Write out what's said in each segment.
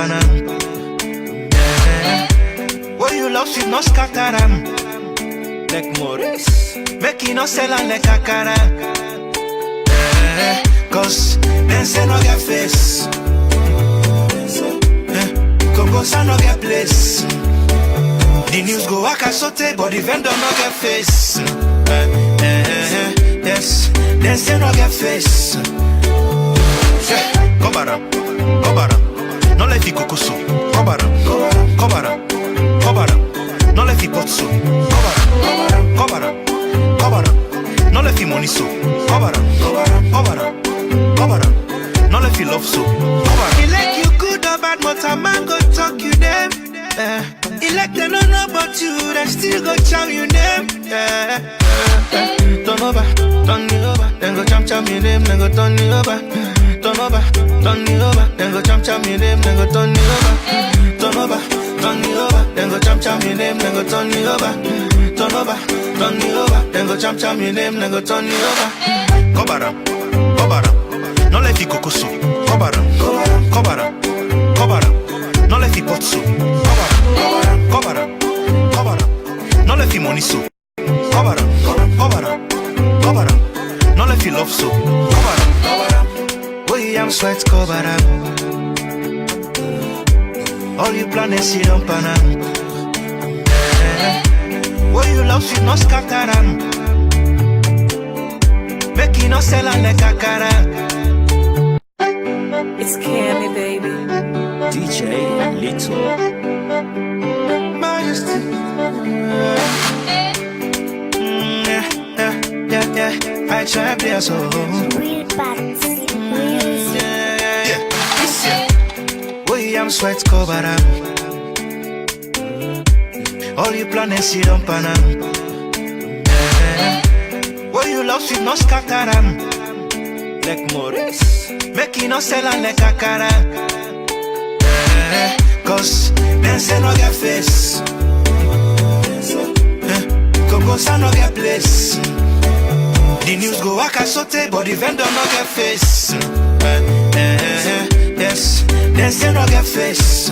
panam. What you love should not scatter them. Like Maurice, make it not sell like Akara. Cause then say no get face. Kokosa no get place. The news go waka sote, but the vendor no get face. Yes, then say no get face. Kobara, kobara, no let it kokoso. Kobara, kobara, kobara, no let it potso. Kobara, kobara, kobara, no let it money so. Kobara, kobara, kobara, no let it love so. Kobara. He like you good or bad, but a man go talk you them. He like they don't know about you, they still go chow you name. Turn over, turn me over, then go cham me name, then go turn me over. Turn over, turn me over, then go cham me name, then go turn me over. Turn over, turn me over, then go cham me name, then go turn me over. Turn over, turn me over, then go cham me name, then go turn me over. Kobara, kobara, no let it kokoso. Kobara, kobara, kobara, no let it potso. Kobara, kobara, kobara, no let it money so. Kobara, kobara, kobara, no let it love so. Kobara, kobara, I'm sweat kobara. All you planets you don't panam. What you love should not scatter them. Make it not sell like Akara. It's Cammy, baby. DJ Little Majesty. Yeah. I try to play so. Weird bats. I'm sweat kobara. All you planets you don't panam. What you love should not scatter them. Like Maurice, make it not sell like Akara. Cause then say no get face. Kokosa no get place. The news go waka sote, but the vendor no get face. Yes, then say no get face.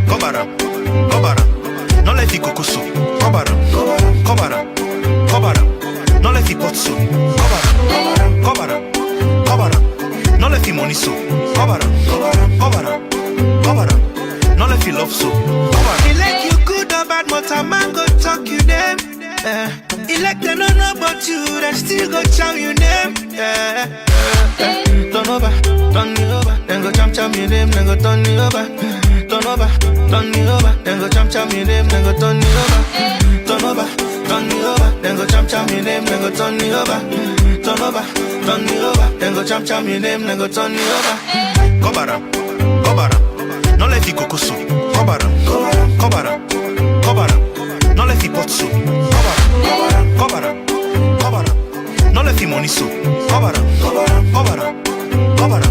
Kobara, kobara, no let it kokoso. Kobara, kobara, kobara, no let it potso. Kobara, kobara, kobara, no let it money so. Kobara, kobara, kobara, no let it love so. Kobara. He like you good or bad, but a man go talk you them. He like they don't know about you, they still go chow you name. Turn over, turn me over, then go cham me name, then go turn me over. Turn over, turn me over, then go cham me name, then go turn me over. Turn over, turn me over, then go cham me name, then go turn me over. Turn over, turn me over, then go cham me name, then go turn me over. Kobara, kobara, no let it kokoso. Kobara, kobara, kobara, no let it potso. Kobara, kobara, kobara, no let it money so. Kobara, kobara, kobara,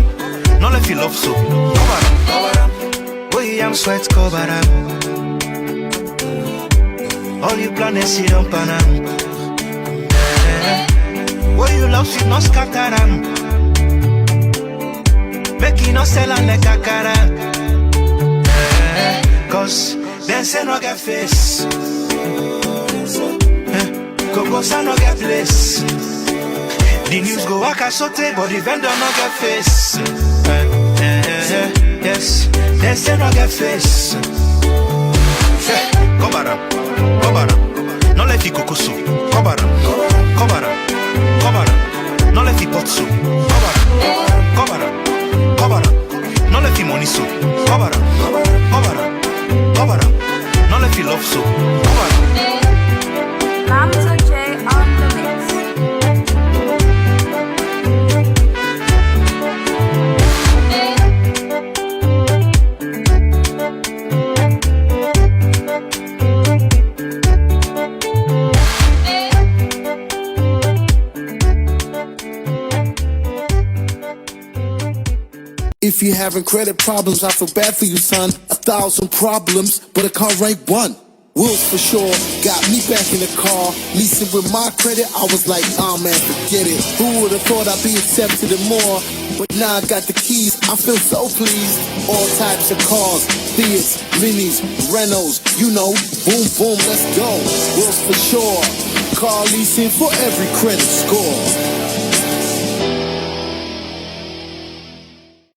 no let it love so. Kobara, I'm sweat kobara. All you planets you don't panam. What you love should not scatter them. Make it not sell like Akara. Cause then say no get face. Kokosa no get place. The news go waka sote, but the vendor no get face. Yes, then say no get face. Kobara, kobara, no let it kokoso. Kobara, kobara, kobara, no let it potso. Kobara, kobara, kobara, no let it money so. Kobara, kobara, kobara, no let it love so. Kobara. Mr J on the mix. If you're having credit problems, I feel bad for you, son. 1,000 problems, but a car ain't one. Wheels for sure, got me back in the car. Leasing with my credit, I was like, man, forget it. Who would've thought I'd be accepted and more? but now I got the keys. I feel so pleased. All types of cars, Fiats, Minis, Renaults, you know, boom, boom, let's go. Wheels for sure. Car leasing for every credit score.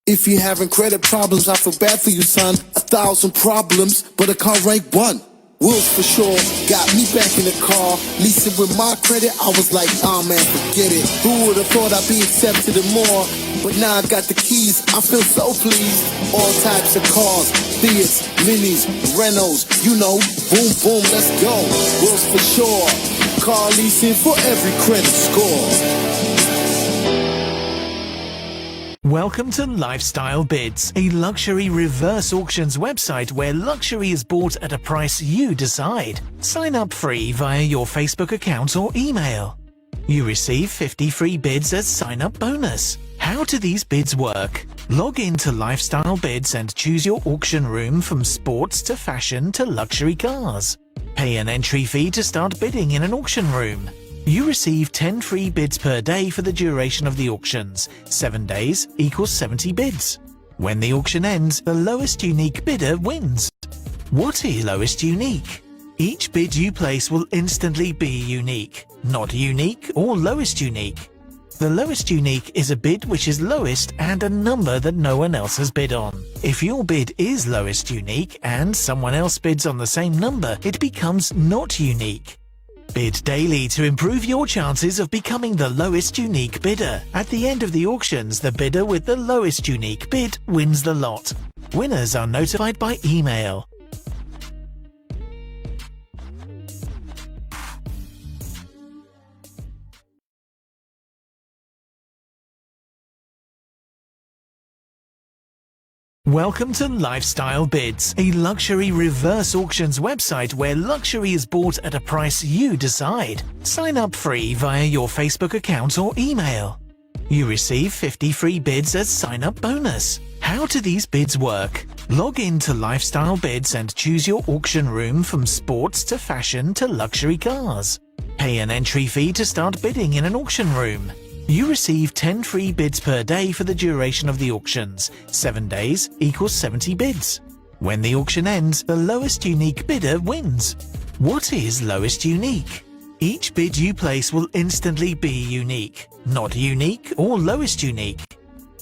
If you're having credit problems, I feel bad for you, son. 1,000 problems, but a car ain't one. Wheels for sure, got me back in the car. Leasing with my credit, I was like, man, forget it. Who would've thought I'd be accepted and more? But now I got the keys, I feel so pleased. All types of cars, Fiats, Minis, Renaults, you know, boom, boom, let's go. Wheels for sure, car leasing for every credit score. Welcome to Lifestyle Bids, a luxury reverse auctions website where luxury is bought at a price you decide. Sign up free via your Facebook account or email. You receive 50 free bids as sign-up bonus. How do these bids work? Log in to Lifestyle Bids and choose your auction room from sports to fashion to luxury cars. Pay an entry fee to start bidding in an auction room. You receive 10 free bids per day for the duration of the auctions. 7 days equals 70 bids. When the auction ends, the lowest unique bidder wins. What is lowest unique? Each bid you place will instantly be unique, not unique or lowest unique. The lowest unique is a bid which is lowest and a number that no one else has bid on. If your bid is lowest unique and someone else bids on the same number, it becomes not unique. Bid daily to improve your chances of becoming the lowest unique bidder. At the end of the auctions, the bidder with the lowest unique bid wins the lot. Winners are notified by email. Welcome to Lifestyle Bids, a luxury reverse auctions website where luxury is bought at a price you decide. Sign up free via your Facebook account or email. You receive 50 free bids as sign-up bonus. How do these bids work? Log in to Lifestyle Bids and choose your auction room from sports to fashion to luxury cars. Pay an entry fee to start bidding in an auction room. You receive 10 free bids per day for the duration of the auctions. 7 days equals 70 bids. When the auction ends, the lowest unique bidder wins. What is lowest unique? Each bid you place will instantly be unique, not unique or lowest unique.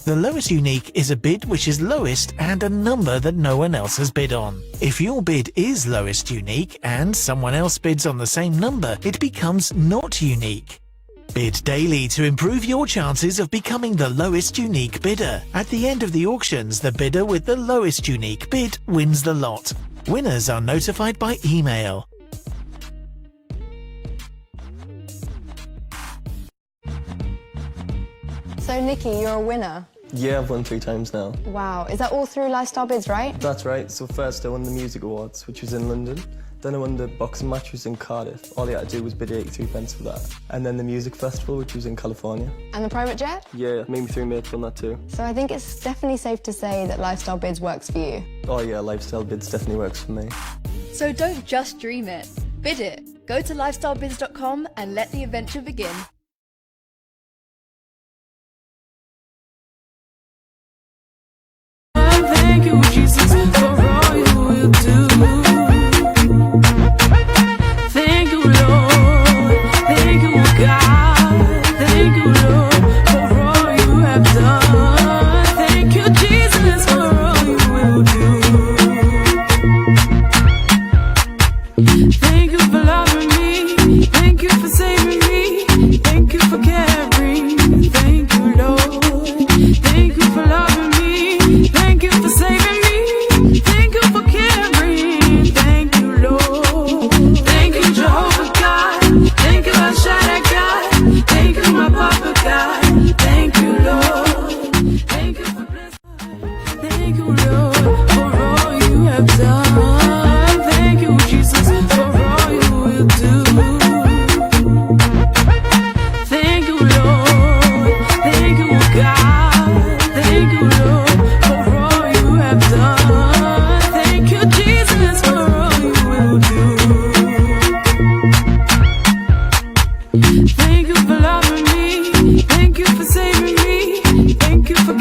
The lowest unique is a bid which is lowest and a number that no one else has bid on. If your bid is lowest unique and someone else bids on the same number, it becomes not unique. Bid daily to improve your chances of becoming the lowest unique bidder. At the end of the auctions, the bidder with the lowest unique bid wins the lot. Winners are notified by email. So Nikki, you're a winner. Yeah, I've won 3 times now. Wow, is that all through Lifestyle Bids, right? That's right. So first I won the Music Awards, which was in London. Then I won the boxing match, which was in Cardiff. All I had to do was bid 83 pence for that. And then the music festival, which was in California. And the private jet? Yeah, me and 3 mates won that too. So I think it's definitely safe to say that Lifestyle Bids works for you. Oh yeah, Lifestyle Bids definitely works for me. So don't just dream it, bid it. Go to lifestylebids.com and let the adventure begin. Thank you, Jesus, for all you will do. Thank you, Lord. Thank you, God. Thank you, Lord, for all you have done. Thank you, Jesus, for all you will do. Thank you for loving me. Thank you for saving me. Thank you for caring. Thank you, Lord. Thank you for loving me. Thank you for saving me. Thank you for caring. Thank you, Lord. Thank you, Jehovah God. Thank you, El Shaddai God. Thank you, my Papa God. Thank you, Lord. Thank you for blessing. Thank you, Lord, for all you have done. Thank you, Jesus, for all you will do. Thank you, Lord. Thank you, God. Thank you, Lord, for all you have done. Thank you, Jesus, for all you will do. Thank you for loving me. Thank you for saving me. Thank you for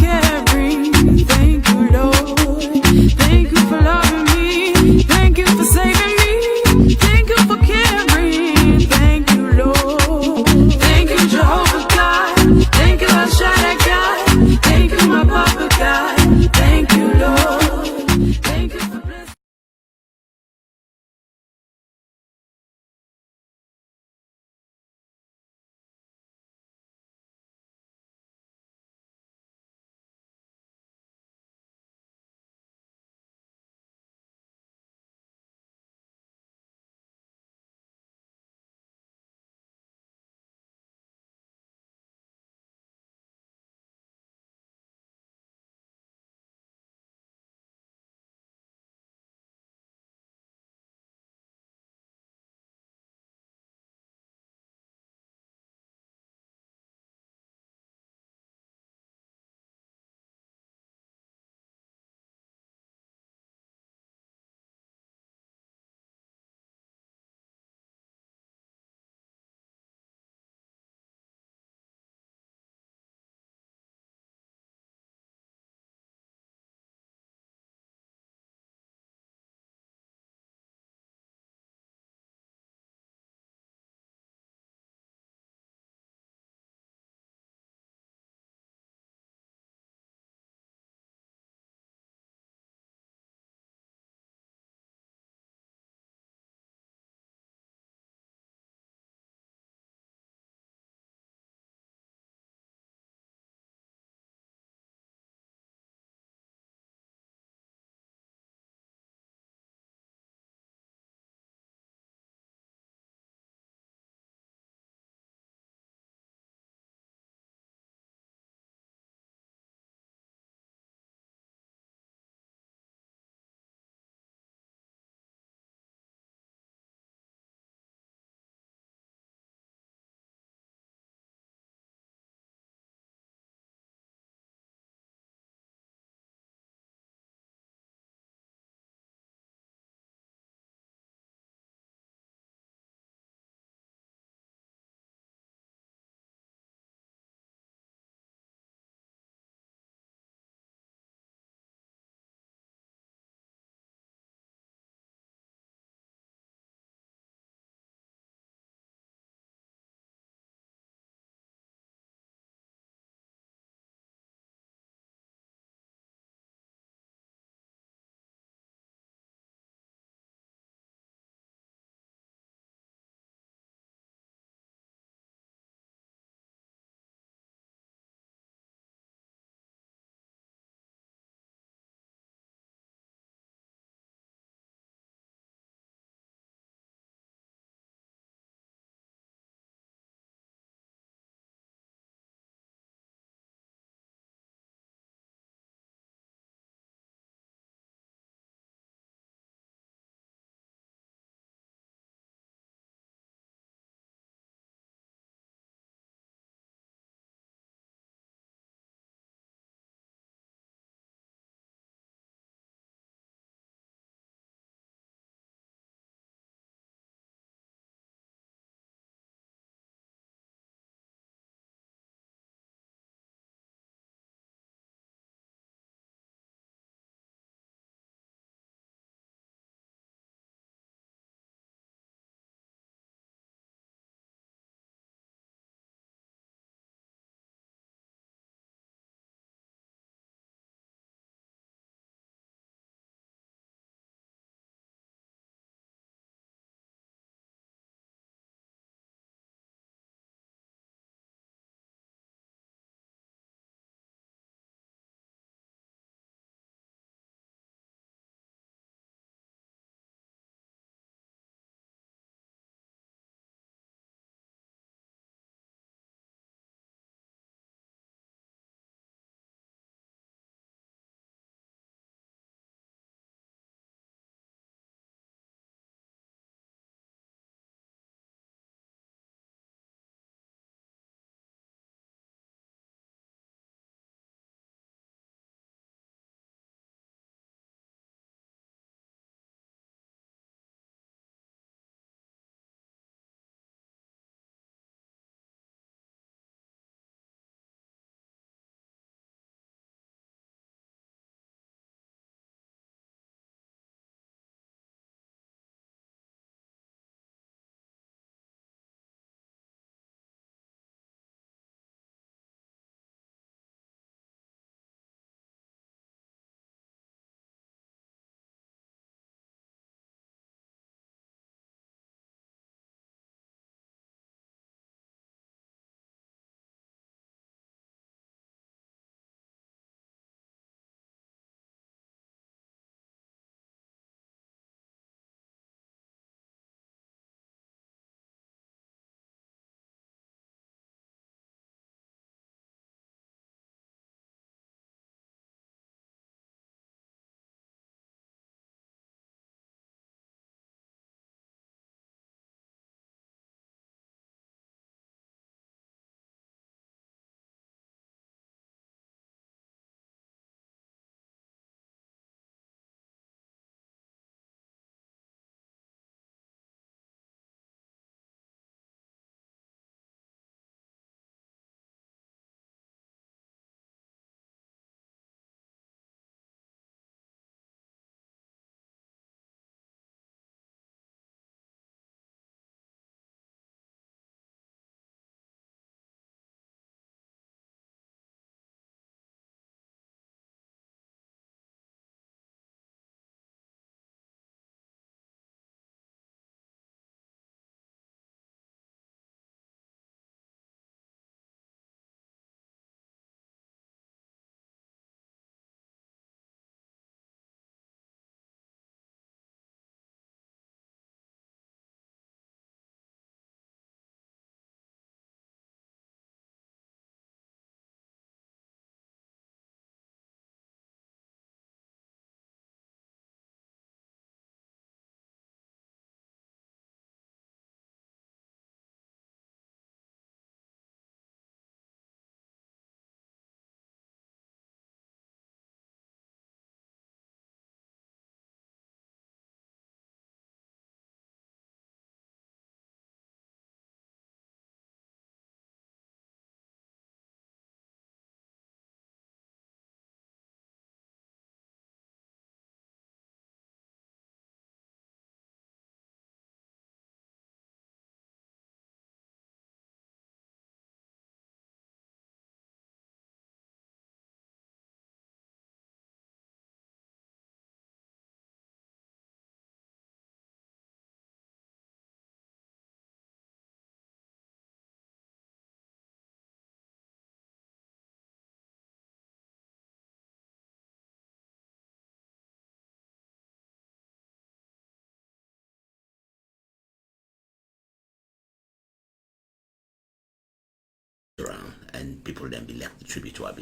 and people then be like the tribute to our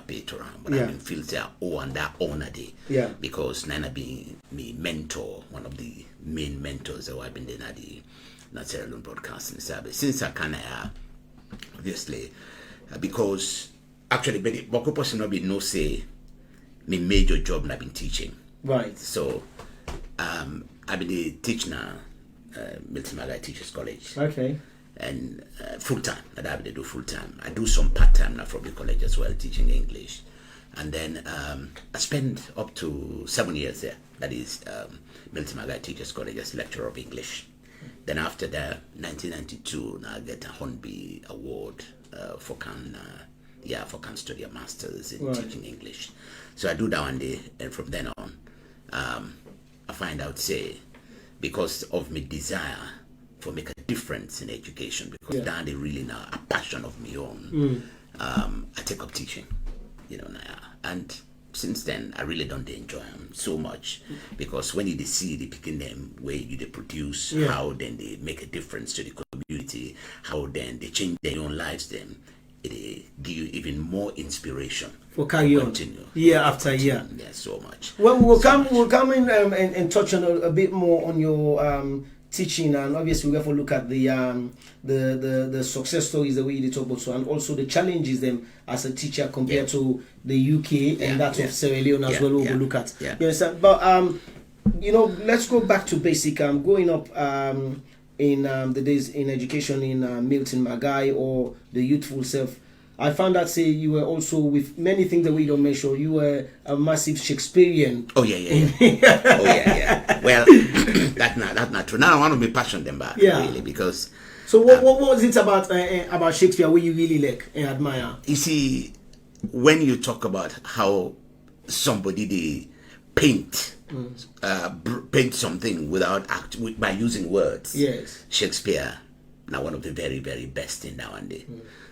pay to them. But Yeah. I mean, feel say and that honor day. Yeah. Because Nana being me mentor, one of the main mentors that I've been in at the Sierra Leone Broadcasting Service. Since I kind of, obviously, because actually, but the person not be no say, my major job I've been teaching. Right. So, I've been teaching now, Milton Magai Teachers College. Okay. And full time. That I do full time. I do some part time now from the college as well, teaching English. And then I spent up to 7 years there. That is Milton Magai Teachers College as lecturer of English. Then after that, 1992, now I get a Hornby Award for can study a masters in teaching English. So I do that one day, and from then on, I find out say because of my desire for make a difference in education, because that is really now a passion of my own. I take up teaching, now, and since then I really don't enjoy them so much, because when you see the picking them where you they produce, how then they make a difference to the community, how then they change their own lives, then it give you even more inspiration for carry on year after year. Yeah, so much. Well, we'll come in and touch on a bit more on your teaching, and obviously we have to look at the success stories that we talk about, so, and also the challenges them as a teacher compared to the UK and that of Sierra Leone as well. We'll look at. You understand? But let's go back to basic. Growing up in the days in education in Milton Magai or the youthful self, I found out say you were also, with many things that we don't mention, you were a massive Shakespearean. Oh yeah. Well, that's not true. Now I want to be passionate about really, because. So what was it about Shakespeare where you really like and admire? You see, when you talk about how somebody they paint something by using words. Yes. Shakespeare, now one of the very, very best in nowadays.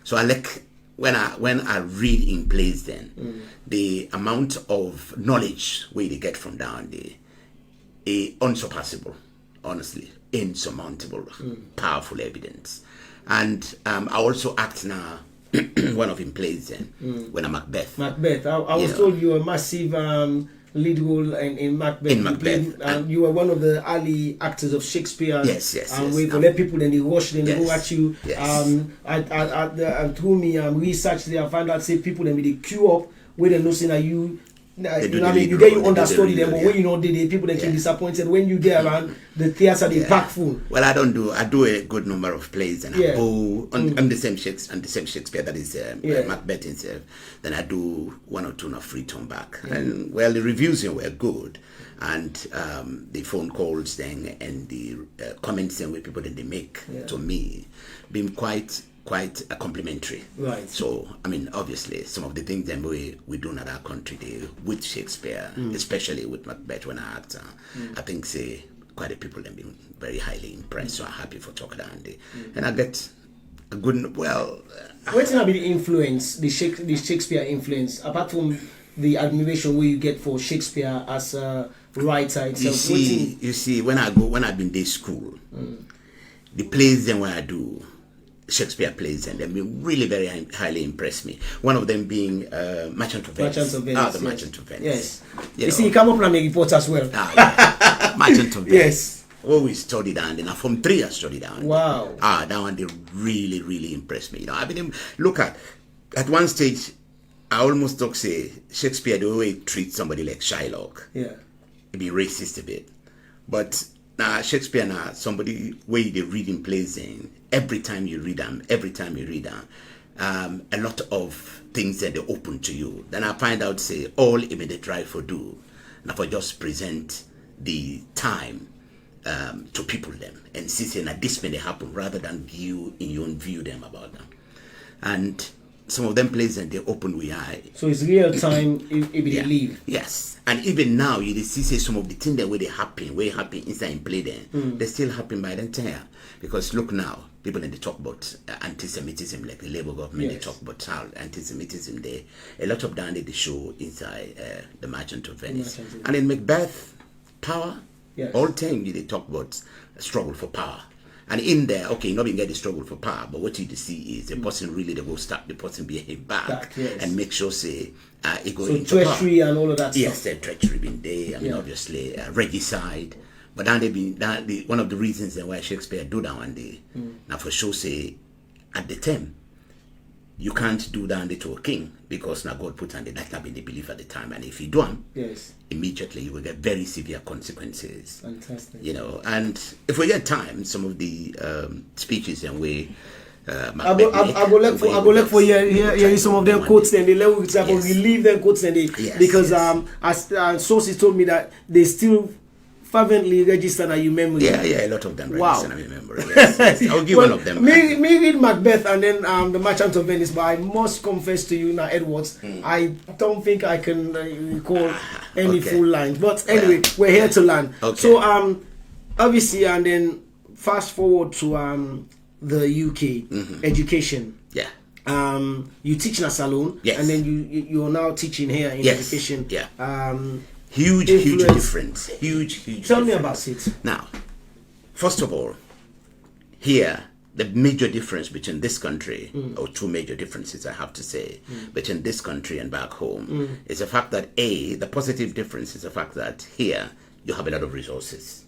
So I like when I read in plays then, the amount of knowledge we they get from down there is unsurpassable, honestly, insurmountable, powerful evidence. And I also act now one of him plays then when I'm Macbeth. Macbeth. I was told you were a massive lead role in Macbeth. In Macbeth. You were one of the early actors of Shakespeare. Yes. And we let people then they watch, then they go at you. Yes. And through me research there, I found out say people then they queue up where they know saying that you. You get you understudy them, but when you know the people that get disappointed when you there around the theatre they pack full. Well, I do a good number of plays, and I go on the same Shakespeare that is Macbeth himself. Then I do one or two free turn back, and well, the reviews were good, and the phone calls then and the comments then where people then they make to me been quite complimentary. Right. So I mean, obviously, some of the things that we do in our country with Shakespeare, especially with Macbeth when I act, I think say quite a people have been very highly impressed. So I'm happy for talking Andy, and I get a good What's gonna be the influence, the Shakespeare influence, apart from the admiration where you get for Shakespeare as a writer itself? You see, when I've been day school, the plays then when I do Shakespeare plays, and they've been really very highly impressed me. One of them being Merchant of Venice. Merchant of Venice. Yes. You see, you come up and make reports as well. Merchant of Venice. Yes. We studied and then from 3 I studied down. Wow. That one they really, really impressed me. I mean, look at one stage, I almost talk say Shakespeare the way he treats somebody like Shylock. Yeah. He'd be racist a bit, but now Shakespeare now somebody way they read in plays in. Every time you read them, a lot of things that they open to you. Then I find out, say, all immediate try for do. Now for just present the time to people them and see say that this may happen rather than you in your own view them about them. And some of them plays and they open with eye. So it's real time if they leave. Yes. And even now you see say some of the things that where they happen inside in play then, they still happen by the time. Because look now, people then they talk about anti-Semitism, like the Labour government, they talk about how anti-Semitism there. A lot of that they show inside the Merchant of Venice. And in Macbeth, power, all time they talk about a struggle for power. And in there, okay, not being get the struggle for power, but what you see is the person really they will start the person behave back yes. and make sure say it goes so into treachery power. and all of that yes, stuff. the treachery been there. I mean, obviously, regicide. But then they been one of the reasons why Shakespeare do that one day. Now for sure say at the time you can't do that to a king because now God put on that not been the belief at the time, and if you do immediately you will get very severe consequences. Fantastic. You know, and if we get time, some of the speeches and we. I go look for here some of them quotes then they level example relieve them quotes then they because as sources told me that they still fervently register that you memory. Yeah, a lot of them register in memory. Yes. I'll give one of them. Me read Macbeth and then the Merchant of Venice, but I must confess to you now, Edwards, I don't think I can recall any full lines. But anyway, we're here to learn. Okay. So obviously, and then fast forward to the UK education. Yeah. You teach in a salon, and then you're now teaching here in education. Yeah. Huge difference. Huge. Tell me about it. Now, first of all, here the major difference between this country, or two major differences I have to say, between this country and back home, is the fact that the positive difference is the fact that here you have a lot of resources.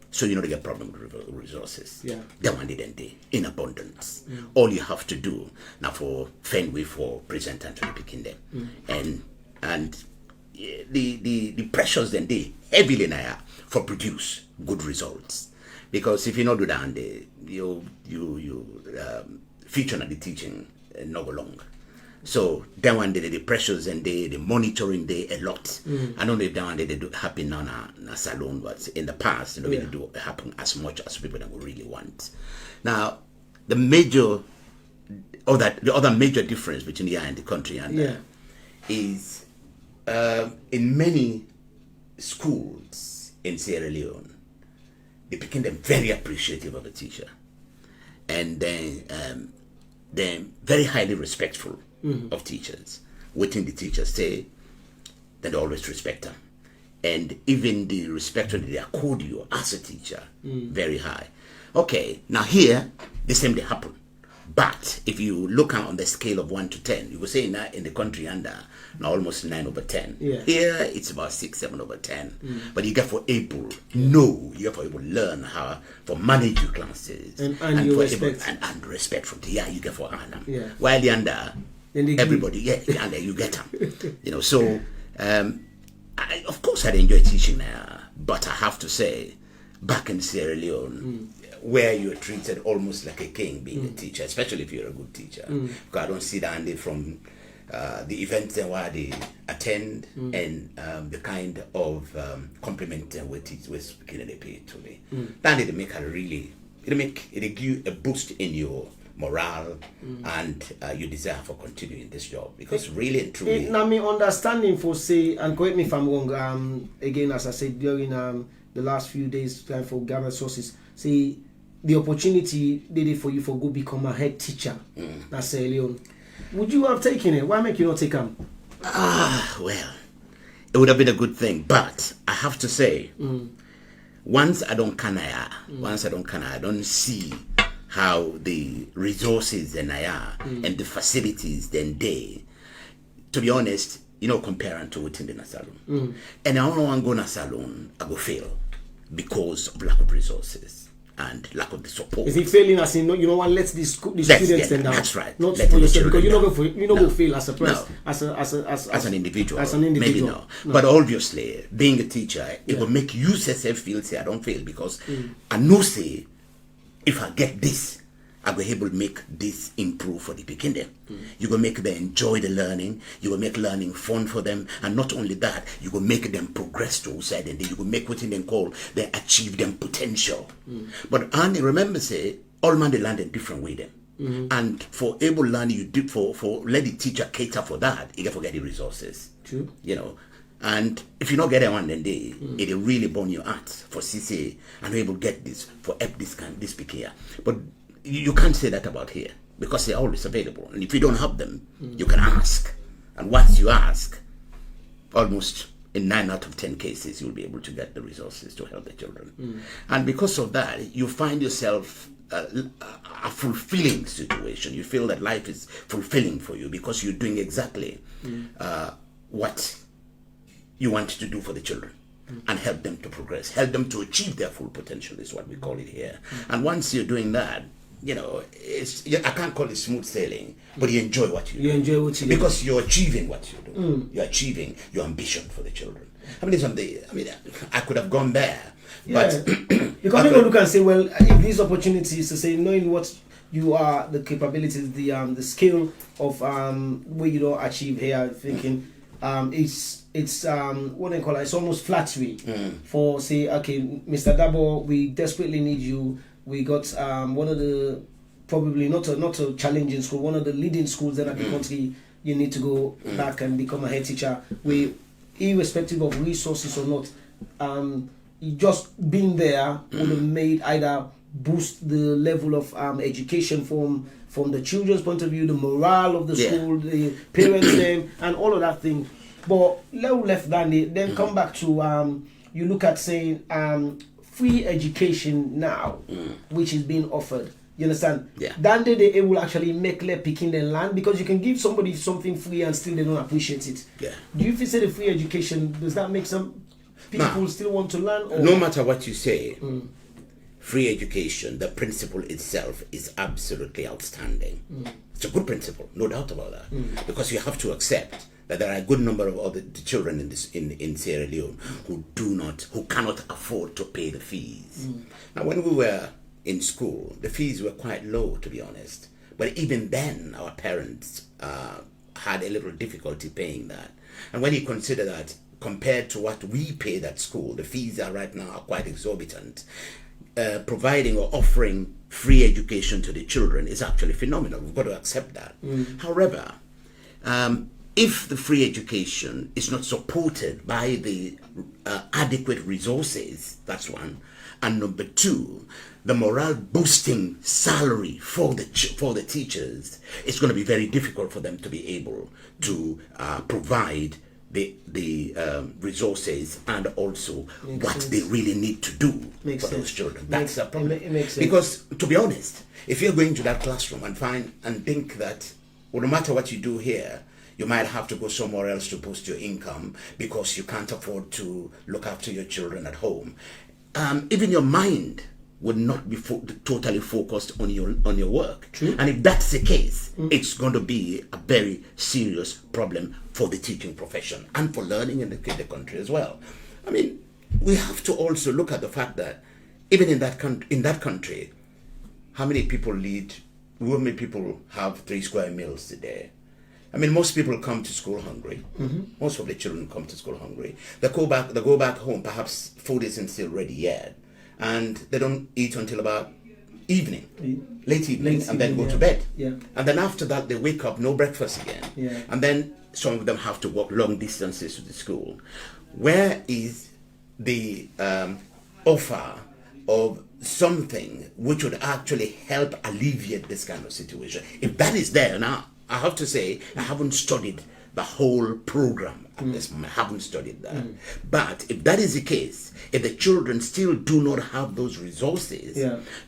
So you don't get problem with resources. Yeah. They want it in abundance. All you have to do now for Fenway for present and to picking them. And the pressures then they heavily now for produce good results. Because if you not do that, you feature on the teaching not go long. So that one day the pressures and the monitoring they a lot. I don't know if that one day they do happen now in a salon, but in the past, they do happen as much as people that would really want. Now, the other major difference between here and the country and is in many schools in Sierra Leone, they became them very appreciative of a teacher, and then they're very highly respectful of teachers. Waiting the teachers say, then they always respect them, and even the respect that they accord you as a teacher, very high. Okay, now here the same thing happen. But if you look on the scale of 1 to 10, you will say now in the country under now almost 9 over 10. Yeah. Here it's about 6, 7 over 10. But you get for able to learn how for manage your classes and for respect and respect from the you get for Adam. Yeah. While the under everybody the under you get them. You know, so of course I enjoy teaching now, but I have to say back in Sierra Leone. Where you're treated almost like a king being a teacher, especially if you're a good teacher. Because I don't see that from the events where they attend and the kind of compliment we're speaking they pay to me. Then they make it give you a boost in your morale and your desire for continuing this job, because really and truly now me understanding for say, and correct me if I'm wrong, again as I said during the last few days time for gather sources, see the opportunity did it for you for go become a head teacher at Sierra Leone. Would you have taken it? Why make you not take him? Well, it would have been a good thing, but I have to say, once I don't I don't see how the resources and and the facilities then they, to be honest, comparing to within the salon. And I don't want to go in a salon, I go fail because of lack of resources and lack of the support. Is it failing as in you don't want to let the students stand down? That's right. Not for yourself, because you're not going to fail as a person, as an individual. Maybe no. But obviously, being a teacher, it will make you yourself feel say I don't fail, because I know say if I get this, I will be able to make this improve for the beginner. You will make them enjoy the learning. You will make learning fun for them. And not only that, you will make them progress to outside, and then you will make what they call they achieve them potential. But and remember say, all man they learn in different way them. And for able learning, you do for let the teacher cater for that, you can forget the resources. True. And if you not get that one, then it really burn your heart for CCA and able to get this for help this pick here. But you can't say that about here, because they're always available. And if you don't have them, you can ask. And once you ask, almost in 9 out of 10 cases, you'll be able to get the resources to help the children. And because of that, you find yourself a fulfilling situation. You feel that life is fulfilling for you because you're doing exactly what you want to do for the children and help them to progress, help them to achieve their full potential is what we call it here. And once you're doing that, you know, I can't call it smooth sailing, but you enjoy what you do. You enjoy what you do. Because you're achieving what you do. You're achieving your ambition for the children. I could have gone there. Yeah. But because people look and say, well, if these opportunities to say, knowing what you are, the capabilities, the skill of what you don't achieve here, thinking it's what they call it, it's almost flattery for say, okay, Mr. Daboh, we desperately need you. We got one of the probably not a challenging school, one of the leading schools in the country. You need to go back and become a head teacher. We, irrespective of resources or not, just being there would have made either boost the level of education from the children's point of view, the morale of the school, the parents, them, and all of that thing. But left then come back to you look at saying free education now, which is being offered. You understand? Yeah. Then they will actually make less picking than land, because you can give somebody something free and still they don't appreciate it. Yeah. Do you feel say the free education, does that make some people still want to learn? Or? No matter what you say, free education, the principle itself is absolutely outstanding. It's a good principle, no doubt about that. Because you have to accept that there are a good number of other children in Sierra Leone who cannot afford to pay the fees. Now, when we were in school, the fees were quite low, to be honest. But even then, our parents had a little difficulty paying that. And when you consider that, compared to what we paid at school, the fees are right now quite exorbitant. Providing or offering free education to the children is actually phenomenal. We've got to accept that. However, if the free education is not supported by the adequate resources, that's one. And number two, the morale boosting salary for the teachers, it's going to be very difficult for them to be able to provide the resources and also what they really need to do for those children. That's a problem. It makes sense. Because, to be honest, if you're going to that classroom and think that, well, no matter what you do here, you might have to go somewhere else to boost your income because you can't afford to look after your children at home. Even your mind would not be totally focused on your work. True. And if that's the case, it's going to be a very serious problem for the teaching profession and for learning in the country as well. I mean, we have to also look at the fact that even in that country, how many people have 3 square meals a day? I mean, most people come to school hungry. Most of the children come to school hungry. They go back home. Perhaps food isn't still ready yet, and they don't eat until about late evening, and then go to bed. Yeah. And then after that, they wake up, no breakfast again. Yeah. And then some of them have to walk long distances to the school. Where is the offer of something which would actually help alleviate this kind of situation? If that is there now, I have to say, I haven't studied the whole program at this moment. I haven't studied that. But if that is the case, if the children still do not have those resources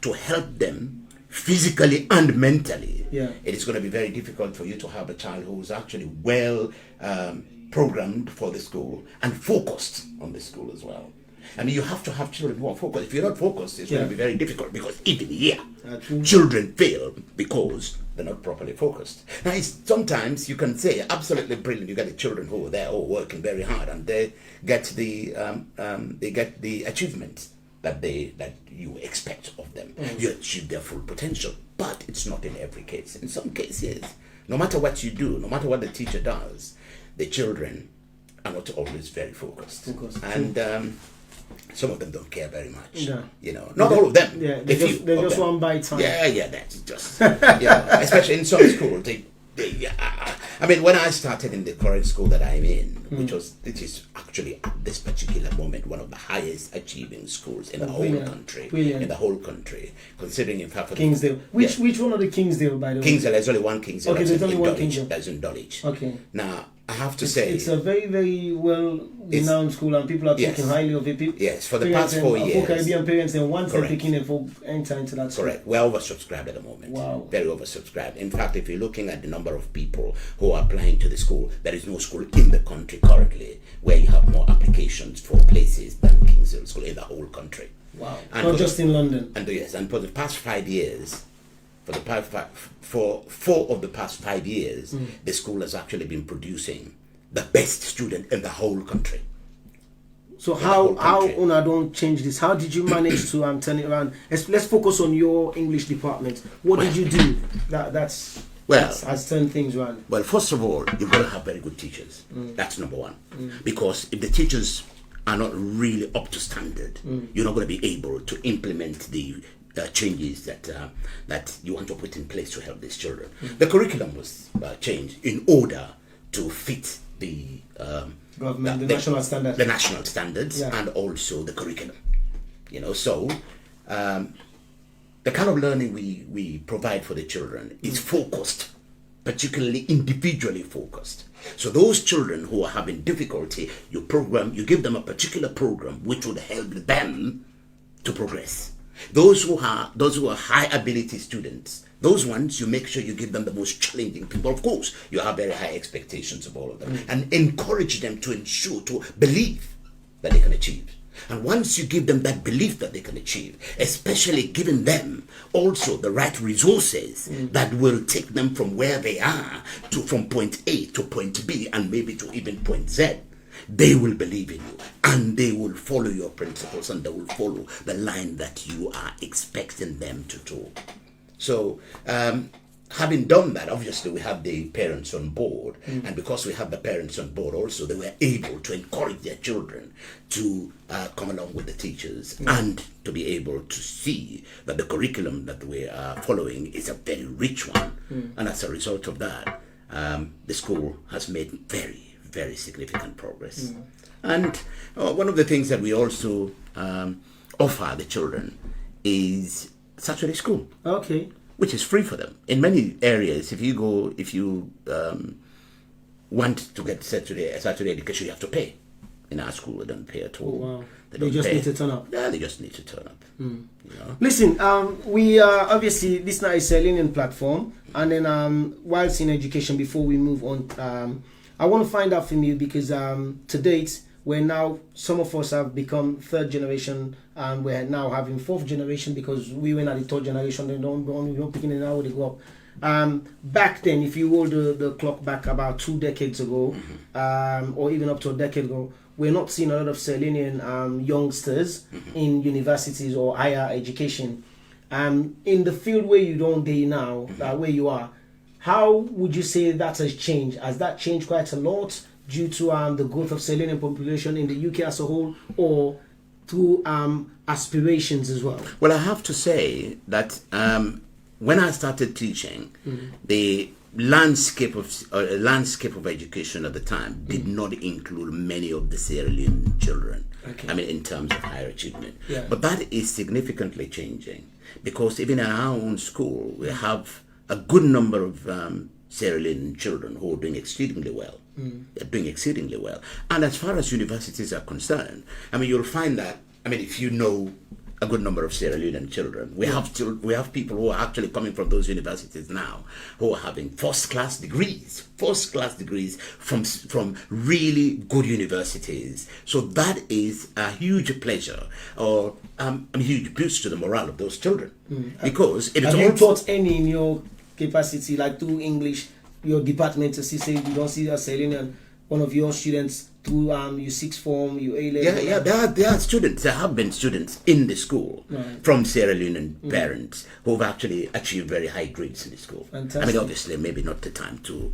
to help them physically and mentally, it is going to be very difficult for you to have a child who is actually well programmed for the school and focused on the school as well. I mean, you have to have children who are focused. If you're not focused, it's going to be very difficult, because even here, children fail because they're not properly focused. Now, sometimes you can say, absolutely brilliant, you get the children who are there, working very hard, and they get the achievement that you expect of them. You achieve their full potential, but it's not in every case. In some cases, no matter what you do, no matter what the teacher does, the children are not always very focused. And some of them don't care very much. No. You know, not all of them. Yeah, they just want by time. Yeah, that's just. Especially in some schools, I mean, when I started in the current school that I'm in, which is actually at this particular moment one of the highest achieving schools in the whole country. Brilliant. In the whole country, considering in fact Kingsdale. Which one of the Kingsdale, by the way? Kingsdale. There's only one Kingsdale. Okay, there's only one Kingsdale. That's in Dulwich. Okay. Now, I have to say, it's a very, very well-renowned school, and people are talking highly of it. Yes, for the past 4 years. For Caribbean parents, and once they're picking it for enter into that school. Correct. We're oversubscribed at the moment. Wow. Very oversubscribed. In fact, if you're looking at the number of people who are applying to the school, there is no school in the country currently where you have more applications for places than King's Hill School in the whole country. Wow. And not just in London. And yes, and for the past 5 years, for 4 of the past 5 years, the school has actually been producing the best student in the whole country. So how Una don't change this? How did you manage to turn it around? Let's focus on your English department. What did you do that has turned things around? Well, first of all, you've got to have very good teachers. That's number one. Because if the teachers are not really up to standard, you're not going to be able to implement the changes that you want to put in place to help these children. The curriculum was changed in order to fit the government, the national standards. The national standards, and also the curriculum. So the kind of learning we provide for the children is focused, particularly individually focused. So those children who are having difficulty, you give them a particular program which would help them to progress. Those who are high ability students, those ones, you make sure you give them the most challenging people. Of course, you have very high expectations of all of them, and encourage them to believe that they can achieve. And once you give them that belief that they can achieve, especially giving them also the right resources that will take them from where they are from point A to point B, and maybe to even point Z, they will believe in you, and they will follow your principles, and they will follow the line that you are expecting them to do. So having done that, obviously we have the parents on board, and because we have the parents on board also, they were able to encourage their children to come along with the teachers and to be able to see that the curriculum that we are following is a very rich one. And as a result of that, the school has made very, very significant progress. And one of the things that we also offer the children is Saturday school. Okay. Which is free for them. In many areas, if you want to get Saturday education, you have to pay. In our school, they don't pay at all. Oh, wow. They just need to turn up. Yeah, they just need to turn up. Listen, we obviously, this now is a Sierra Leonean platform, and then whilst in education, before we move on, I want to find out from you, because to date, we're now, some of us have become third generation, and we're now having fourth generation, because we went at the third generation, they don't picking it now, they go up. Back then, if you roll the clock back about 2 decades ago, or even up to a decade ago, we're not seeing a lot of Sierra Leonean youngsters in universities or higher education. In the field where you don't be now, where you are, how would you say that has changed? Has that changed quite a lot due to the growth of Sierra Leonean population in the UK as a whole, or through aspirations as well? Well, I have to say that when I started teaching, the landscape of education at the time did not include many of the Sierra Leonean children. I mean, in terms of higher achievement. But that is significantly changing, because even in our own school, we have a good number of Sierra Leonean children who are doing exceedingly well. They're doing exceedingly well. And as far as universities are concerned, I mean, you'll find that, I mean, if you know a good number of Sierra Leonean children, we have people who are actually coming from those universities now who are having first class degrees from really good universities. So that is a huge pleasure, or a huge boost to the morale of those children. Because it is have you taught any in your capacity, like through English, your department, to say you don't see a Sierra Leonean, one of your students through your sixth form, your A-level? Yeah, there are students. There have been students in the school from Sierra Leonean parents who have actually achieved very high grades in the school. Fantastic. I mean, obviously, maybe not the time to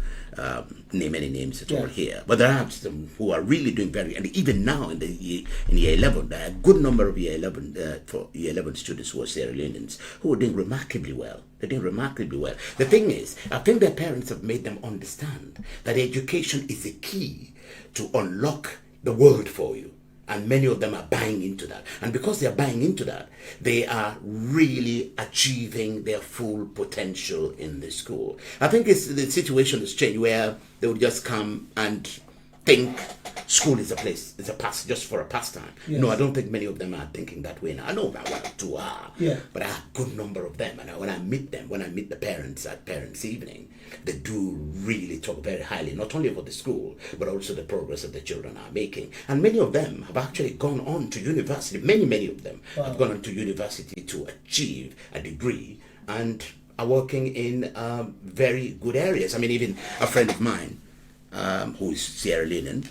name any names at all here, but there are some who are really doing very, and even now in year 11, there are a good number of year 11 students who are Sierra Leoneans who are doing remarkably well. They're doing remarkably well. The thing is, I think their parents have made them understand that education is the key to unlock the world for you. And many of them are buying into that. And because they are buying into that, they are really achieving their full potential in the school. I think the situation has changed where they would just come and think school is a place, it's a pass, just for a pastime. Yes. No, I don't think many of them are thinking that way now. I know about 1 or 2 are, but I have a good number of them. And when I meet them, when I meet the parents at parents' evening, they do really talk very highly, not only about the school, but also the progress that the children are making. And many of them have actually gone on to university. Many of them have gone on to university to achieve a degree and are working in very good areas. I mean, even a friend of mine, who is Sierra Leonean,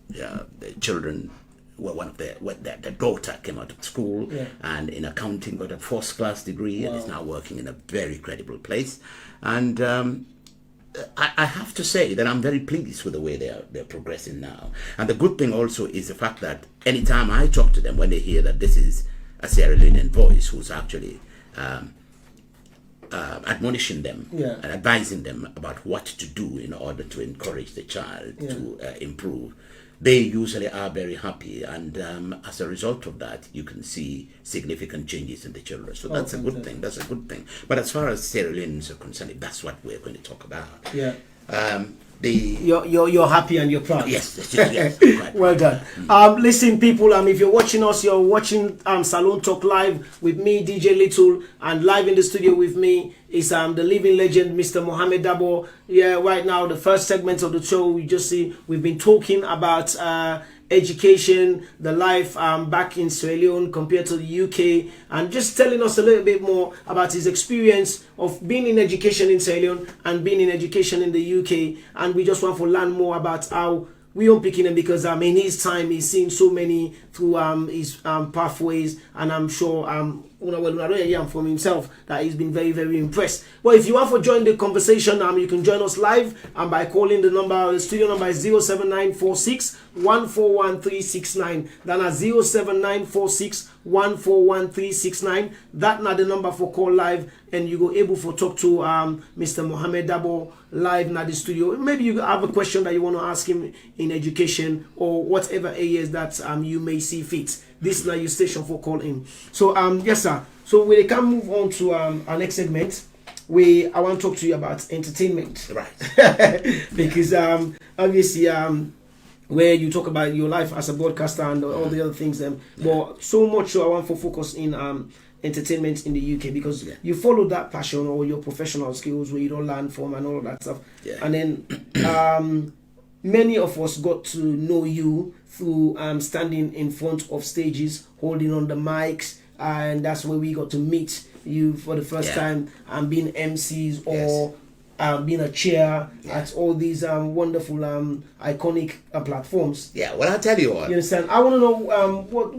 the children were their daughter came out of school and in accounting got a first-class degree and is now working in a very credible place. And I have to say that I'm very pleased with the way they're progressing now. And the good thing also is the fact that anytime I talk to them, when they hear that this is a Sierra Leonean voice who's actually admonishing them and advising them about what to do in order to encourage the child to improve, they usually are very happy, and as a result of that, you can see significant changes in the children. So that's a good thing. That's a good thing. But as far as Sierra Leoneans are concerned, that's what we're going to talk about. You're happy and you're proud. Yes. Well done. Listen, people, if you're watching us, you're watching Salone Talk Live with me, DJ Little, and live in the studio with me is the living legend, Mr. Mohamed Daboh. Right now, the first segment of the show, we just see we've been talking about education, the life back in Sierra Leone compared to the UK, and just telling us a little bit more about his experience of being in education in Sierra Leone and being in education in the UK. And we just want to learn more about how we are picking him, because in his time he's seen so many through his pathways, and I'm sure from himself that he's been very, very impressed. Well, if you want to join the conversation, you can join us live by calling the studio number is 07946 141369. That's 07946 141369. That's not the number for call live, and you go able to talk to Mr. Mohamed Daboh live in the studio. Maybe you have a question that you want to ask him in education or whatever areas that you may see fit. This is not your station for call in. So yes, sir. So we can move on to our next segment. I want to talk to you about entertainment, right? Because obviously where you talk about your life as a broadcaster and all the other things, but so much so I want to focus in entertainment in the UK, because you follow that passion or your professional skills where you don't learn from and all of that stuff. And then many of us got to know you through standing in front of stages, holding on the mics, and that's where we got to meet you for the first time, and being MCs or being a chair at all these wonderful iconic platforms. Well, I'll tell you what. You understand? I want to know what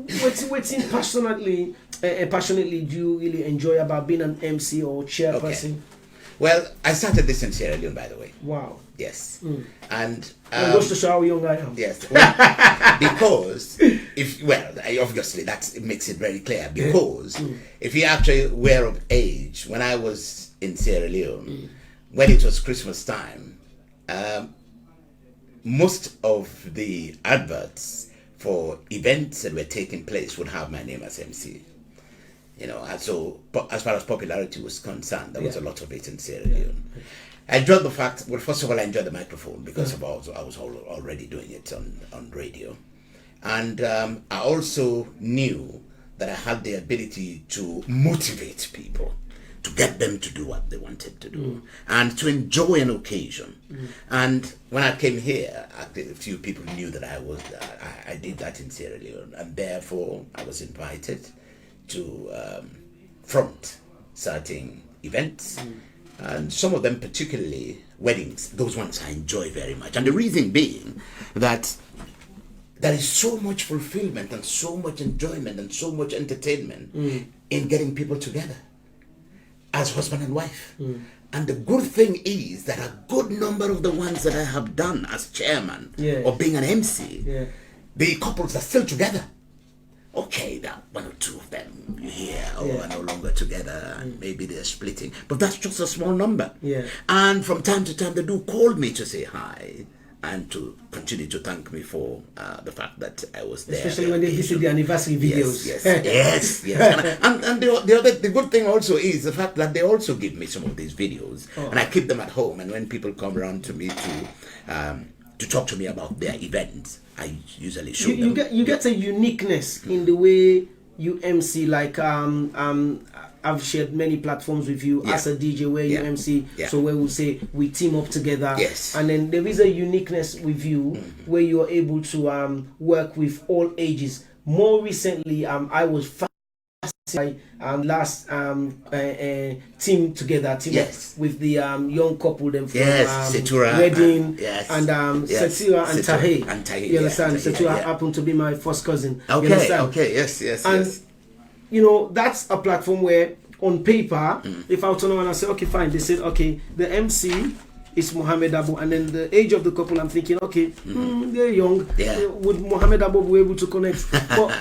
passionately do you really enjoy about being an MC or chairperson? Well, I started this in Sierra Leone, by the way. Wow. Yes. And it goes to show how young I am. Yes. Well, because obviously it makes it very clear. Because if you actually were of age, when I was in Sierra Leone, when it was Christmas time, most of the adverts for events that were taking place would have my name as MC. And so, but as far as popularity was concerned, there was a lot of it in Sierra Leone. I enjoyed the fact, well, first of all, I enjoyed the microphone because I was already doing it on radio. And I also knew that I had the ability to motivate people, to get them to do what they wanted to do, and to enjoy an occasion. And when I came here, a few people knew that I did that in Sierra Leone, and therefore I was invited to front certain events, and some of them, particularly weddings, those ones I enjoy very much. And the reason being that there is so much fulfillment and so much enjoyment and so much entertainment in getting people together as husband and wife. And the good thing is that a good number of the ones that I have done as chairman or being an MC, the couples are still together. Okay, now 1 or 2 of them you hear are no longer together, and maybe they're splitting, but that's just a small number. And from time to time they do call me to say hi, and to continue to thank me for the fact that I was there. Especially when they visit the anniversary videos. Yes. And the good thing also is the fact that they also give me some of these videos, and I keep them at home. And when people come around to me to talk to me about their events, I usually show them. You get a uniqueness in the way you MC. Like I've shared many platforms with you as a DJ where you MC. So where we say we team up together. Yes. And then there is a uniqueness with you where you are able to work with all ages. More recently, I was last team together with the young couple them from Reading and Setura and Tahe. You understand? Setura happened to be my first cousin. Yes. And you know, that's a platform where on paper, if I turn around and say, okay, fine, they said, okay, the MC is Mohamed Daboh, and then the age of the couple, I'm thinking, okay, they're young. Would Mohamed Daboh be able to connect? But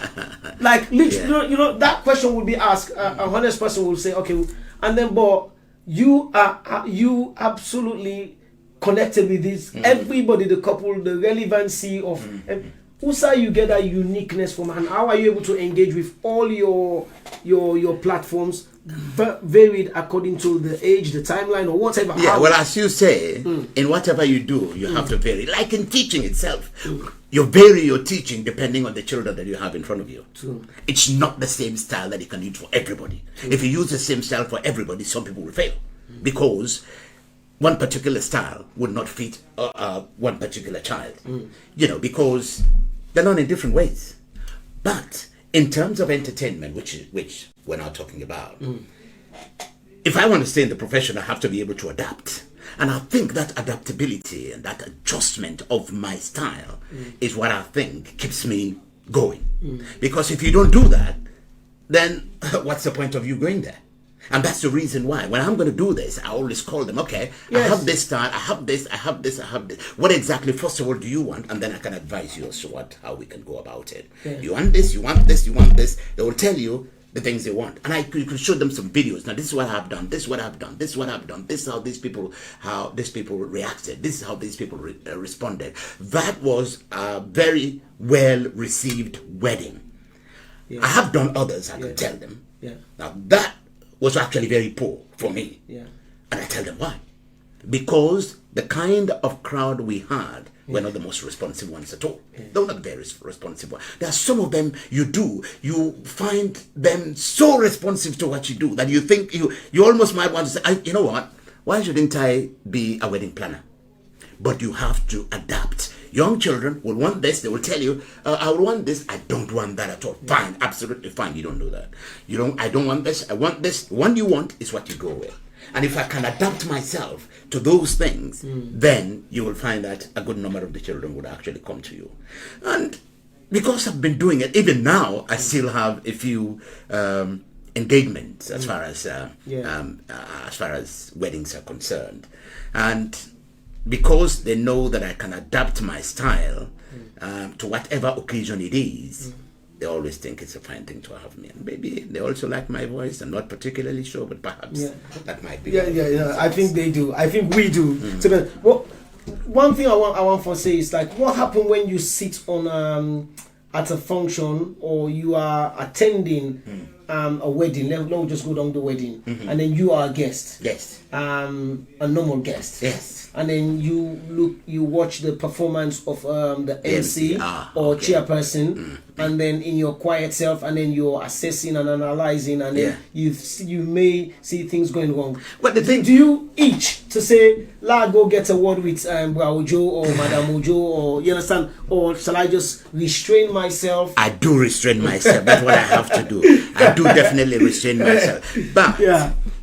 like, literally, you know, that question would be asked. A honest person will say, okay, and then, but you absolutely connected with this. Everybody, the couple, the relevancy of. Usa, you get that uniqueness from, and how are you able to engage with all your platforms, varied according to the age, the timeline, or whatever? Well, as you say, in whatever you do, you have to vary. Like in teaching itself, you vary your teaching depending on the children that you have in front of you. It's not the same style that you can use for everybody. If you use the same style for everybody, some people will fail because one particular style would not fit one particular child. You know, because they're learning in different ways. But in terms of entertainment, which we're now talking about, if I want to stay in the profession, I have to be able to adapt. And I think that adaptability and that adjustment of my style is what I think keeps me going. Because if you don't do that, then what's the point of you going there? And that's the reason why when I'm going to do this, I always call them, okay, I have this style, I have this. What exactly, first of all, do you want? And then I can advise you as to how we can go about it. You want this, you want this, you want this. They will tell you the things they want. And you can show them some videos. Now, this is what I've done, this is what I've done, this is what I've done, this is how these people reacted, this is how these people responded. That was a very well-received wedding. I have done others, I can tell them. Now, that was actually very poor for me. And I tell them why. Because the kind of crowd we had were not the most responsive ones at all. They were not very responsive ones. There are some of them you find them so responsive to what you do that you think you almost might want to say, you know what, why shouldn't I be a wedding planner? But you have to adapt. Young children will want this. They will tell you, I want this. I don't want that at all. Fine, absolutely fine. You don't do that. I don't want this. I want this. The one you want is what you go with. And if I can adapt myself to those things, then you will find that a good number of the children would actually come to you. And because I've been doing it, even now, I still have a few engagements as far as weddings are concerned. And because they know that I can adapt my style to whatever occasion it is, they always think it's a fine thing to have me. And maybe they also like my voice. I'm not particularly sure, but perhaps that might be. I think they do. I think we do. So one thing I want to say is, like, what happened when you sit on at a function or you are attending a wedding? Let me just go down the wedding, and then you are a guest. A normal guest. And then you watch the performance of the MC or chairperson, and then in your quiet self, and then you're assessing and analyzing, and then you may see things going wrong. But the thing, do you itch to say, "La, go get a word with Ojo or Madam Ojo," or you understand, or shall I just restrain myself? I do restrain myself. That's what I have to do. I do definitely restrain myself. But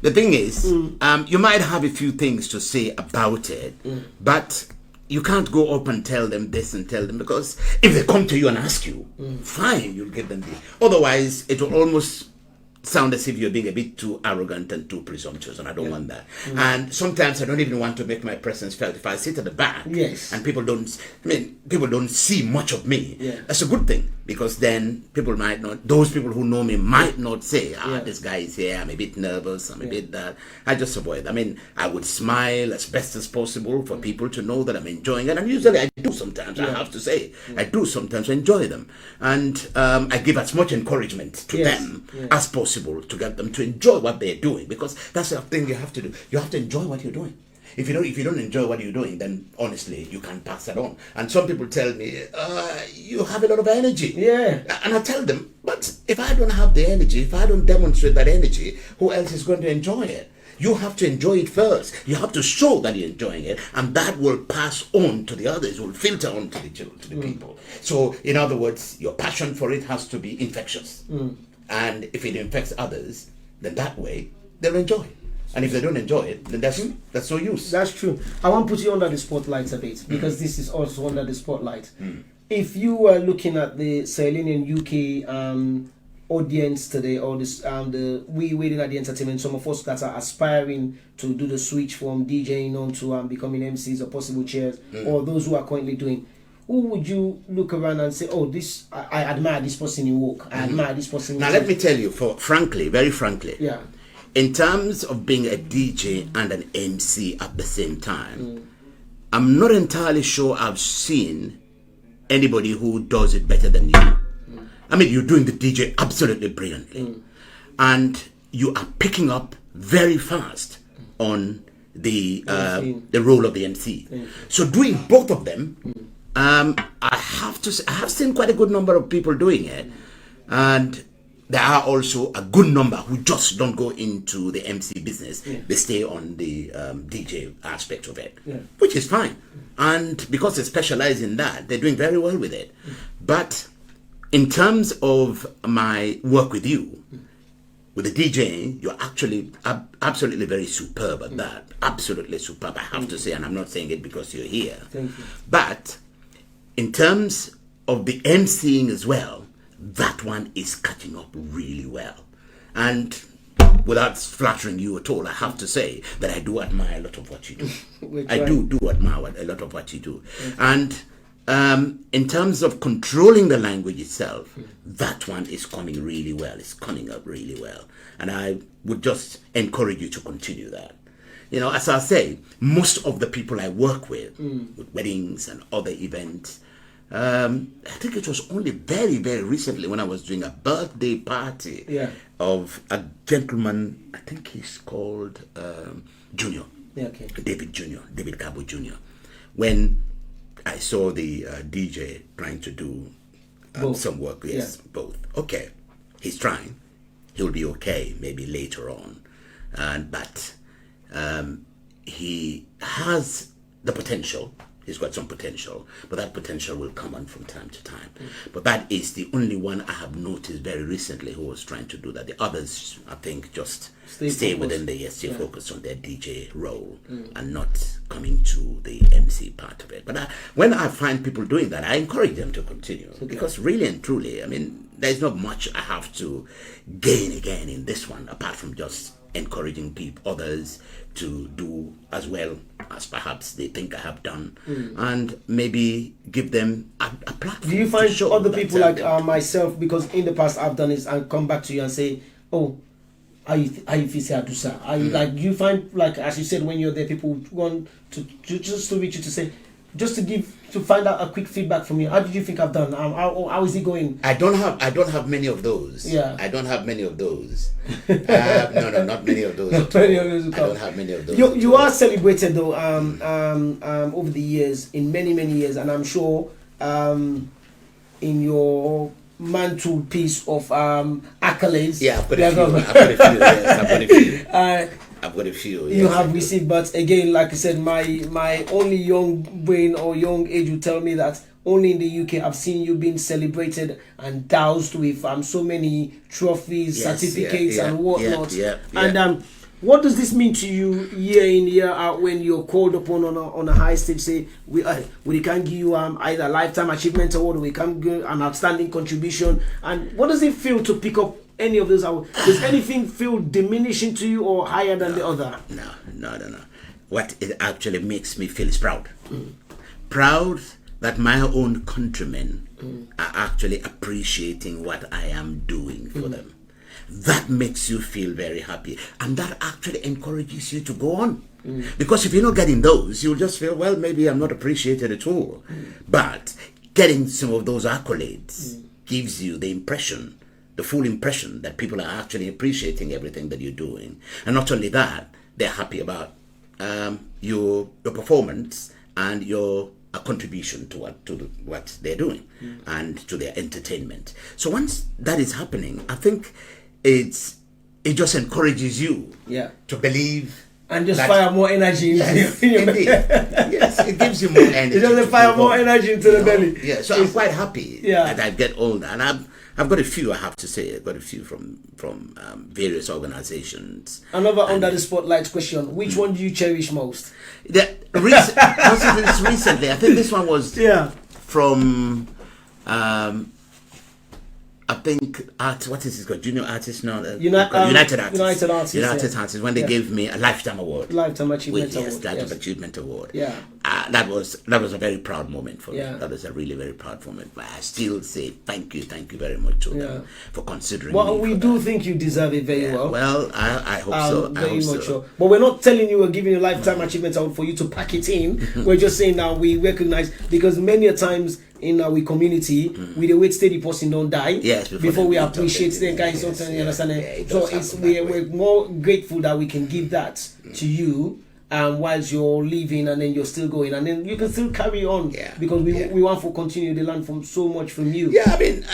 the thing is, you might have a few things to say about it, but you can't go up and tell them this and tell them, because if they come to you and ask you, fine, you'll give them the. Otherwise, it will almost sound as if you're being a bit too arrogant and too presumptuous, and I don't want that. And sometimes I don't even want to make my presence felt. If I sit at the back, and people don't see much of me, that's a good thing, because then people might not, those people who know me might not say, this guy is here, I'm a bit nervous, I'm a bit that. I just avoid. I mean, I would smile as best as possible for people to know that I'm enjoying it, and usually I do sometimes, I have to say. I do sometimes enjoy them. And I give as much encouragement to them as possible to get them to enjoy what they're doing, because that's the thing you have to do. You have to enjoy what you're doing. If you don't enjoy what you're doing, then honestly you can't pass that on. And some people tell me, you have a lot of energy. And I tell them, but if I don't have the energy, if I don't demonstrate that energy, who else is going to enjoy it? You have to enjoy it first. You have to show that you're enjoying it, and that will pass on to the others, will filter on to the people. So, in other words, your passion for it has to be infectious. And if it infects others, then that way they'll enjoy it. And if they don't enjoy it, then that's no use. That's true. I want to put you under the spotlight a bit, because this is also under the spotlight. If you were looking at the Sierra Leonean UK audience today, or this the we waiting at the entertainment, some of us that are aspiring to do the switch from DJing on to becoming MCs or possible chairs, or those who are currently doing, who would you look around and say, oh, this I admire this person in work, I admire this person in now let me tell you, very frankly, in terms of being a DJ and an MC at the same time, I'm not entirely sure I've seen anybody who does it better than you. I mean, you're doing the DJ absolutely brilliantly, and you are picking up very fast on the role of the MC. So doing both of them, I have to say, I have seen quite a good number of people doing it, and there are also a good number who just don't go into the MC business. They stay on the DJ aspect of it, which is fine. And because they specialize in that, they're doing very well with it. But in terms of my work with you, with the DJing, you're actually absolutely very superb at that. Absolutely superb, I have to say, and I'm not saying it because you're here. Thank you. But in terms of the MCing as well, that one is catching up really well. And without flattering you at all, I have to say that I do admire a lot of what you do. I do admire a lot of what you do. And in terms of controlling the language itself, that one is coming really well. It's coming up really well. And I would just encourage you to continue that. You know, as I say, most of the people I work with weddings and other events, I think it was only very, very recently when I was doing a birthday party of a gentleman, I think he's called Junior, David Daboh Jr. When I saw the DJ trying to do some work. Both. Okay, he's trying. He'll be okay maybe later on, but he has the potential. He's got some potential, but that potential will come on from time to time. But that is the only one I have noticed very recently who was trying to do that. The others, I think, just stay within the focus on their DJ role and not coming to the MC part of it. But when I find people doing that, I encourage them to continue, because really and truly, I mean, there's not much I have to gain again in this one, apart from just encouraging others to do as well as perhaps they think I have done, and maybe give them a platform. Do you find other people like myself, because in the past I've done this, and come back to you and say, oh, how you feel say Adusa? Are you like, you find, like as you said, when you're there, people want to just to reach you to say, just to find out a quick feedback from you. How did you think I've done? How is it going? I don't have many of those. I don't have many of those. No, not many of those. I don't have many of those. You are celebrated though over the years, in many years, and I'm sure in your mantelpiece of accolades. Yeah, I've got a few. I've got a few. You have received, but again, like I said, my only young brain or young age will tell me that only in the UK I've seen you being celebrated and doused with so many trophies, certificates, and whatnot. And What does this mean to you year in, year out when you're called upon on a high stage? Say, we can give you either a lifetime achievement award, or we can give an outstanding contribution. And what does it feel to pick up any of those awards? Does anything feel diminishing to you or higher than the other? No. What it actually makes me feel is proud. Proud that my own countrymen are actually appreciating what I am doing for them. That makes you feel very happy, and that actually encourages you to go on. Because if you're not getting those, you'll just feel, well, maybe I'm not appreciated at all. But getting some of those accolades gives you the impression, the full impression, that people are actually appreciating everything that you're doing. And not only that, they're happy about your performance and your contribution to what they're doing and to their entertainment. So once that is happening, I think it just encourages you to believe and just fire more energy into your belly. Yes, it gives you more energy. It doesn't fire more energy into the belly. Yeah, so I'm quite happy that I get all that. And I've got a few, I have to say. I've got a few from various organizations. Another under the spotlight question: which one do you cherish most? Recently, I think this one was from I think what is it called? Junior artist now? United Artists. United Artists. When they gave me a lifetime award. Lifetime Achievement Award. Yes, Lifetime Achievement Award. Yeah. That was a very proud moment for me. That was a really very proud moment. But I still say thank you very much to them for considering. Well, me we do think you deserve it very well. Well, I hope so. Very much so. But we're not telling you we're giving you a Lifetime Achievement Award for you to pack it in. We're just saying now we recognize, because many a times in our community, we the wait steady person don't die before we appreciate them guys. You understand? So we're more grateful that we can give that to you whilst you're leaving, and then you're still going, and then you can still carry on because we want to continue to learn from so much from you. Yeah, I mean,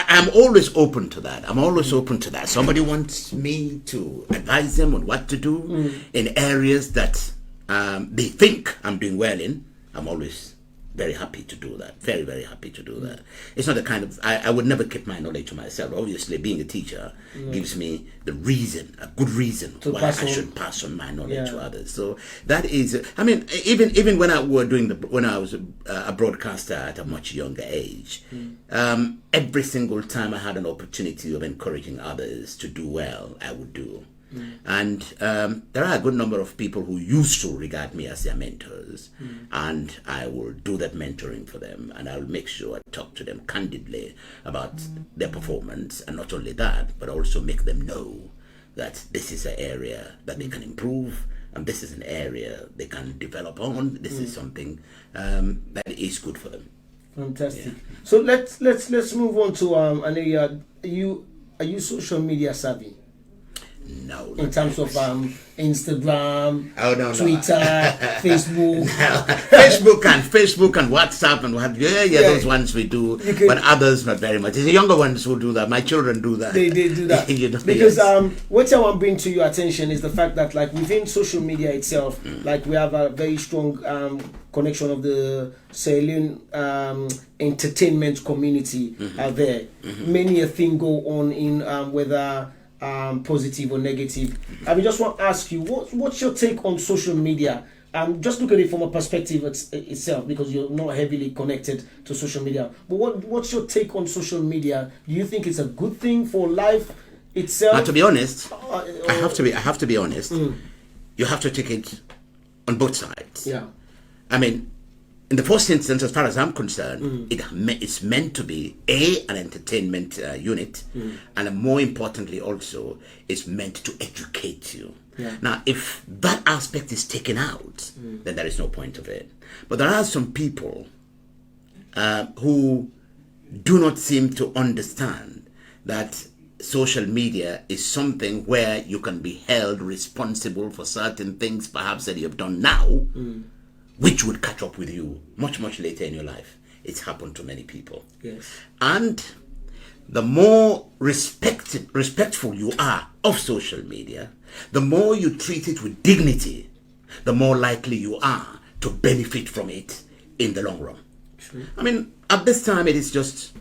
I'm always open to that. Somebody wants me to advise them on what to do in areas that they think I'm doing well in. I'm always very happy to do that. Very, very happy to do that. It's not the kind of... I would never keep my knowledge to myself. Obviously, being a teacher gives me a good reason why I should pass on my knowledge to others. So that is... I mean, even when I was a broadcaster at a much younger age, every single time I had an opportunity of encouraging others to do well, I would do. And there are a good number of people who used to regard me as their mentors, and I will do that mentoring for them, and I'll make sure I talk to them candidly about their performance, and not only that, but also make them know that this is an area that they can improve, and this is an area they can develop on. This is something that is good for them. Fantastic. So let's move on to an area. Are you social media savvy? No. In terms of Instagram, Twitter, Facebook. Facebook and WhatsApp and what? Those ones we do, but others not very much. It's the younger ones who do that. My children do that. They do that. Because what I want to bring to your attention is the fact that, like, within social media itself, like, we have a very strong connection of the Sierra Leone entertainment community out there. Many a thing go on in whether positive or negative. I just want to ask you, what's your take on social media? Just look at it from a perspective itself, because you're not heavily connected to social media. But what's your take on social media? Do you think it's a good thing for life itself? To be honest, I have to be honest. You have to take it on both sides. Yeah. I mean, in the first instance, as far as I'm concerned, it's meant to be an entertainment unit, and more importantly also, it's meant to educate you. Yeah. Now, if that aspect is taken out, then there is no point of it. But there are some people who do not seem to understand that social media is something where you can be held responsible for certain things perhaps that you have done now, which would catch up with you much, much later in your life. It's happened to many people. Yes. And the more respectful you are of social media, the more you treat it with dignity, the more likely you are to benefit from it in the long run. True. I mean, at this time, it is just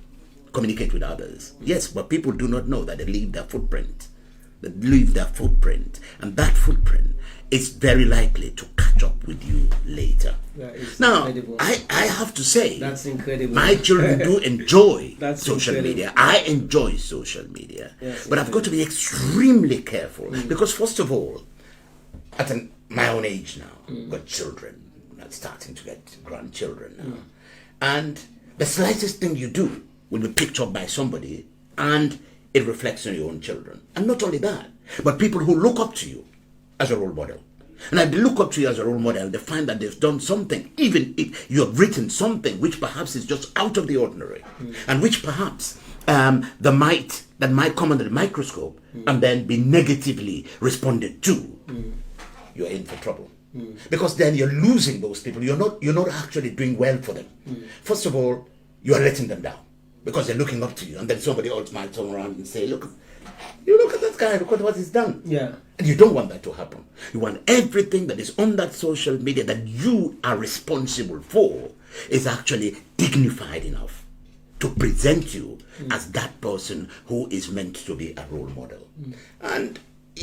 communicate with others. Yes, but people do not know that they leave their footprint. that leave their footprint, and that footprint is very likely to catch up with you later. Now, incredible. I have to say, that's incredible. My children do enjoy social incredible. media. I enjoy social media. Yes, but I've got to be extremely careful because, first of all, at my own age now, got children, I'm starting to get grandchildren now. And the slightest thing you do will be picked up by somebody and it reflects on your own children. And not only that, but people who look up to you as a role model. And if they look up to you as a role model, they find that they've done something, even if you have written something which perhaps is just out of the ordinary, and which perhaps that might come under the microscope and then be negatively responded to, you're in for trouble. Because then you're losing those people. You're not actually doing well for them. First of all, you are letting them down because they're looking up to you, and then somebody else might turn around and say, look at that guy, look at what he's done. Yeah. And you don't want that to happen. You want everything that is on that social media that you are responsible for is actually dignified enough to present you as that person who is meant to be a role model. And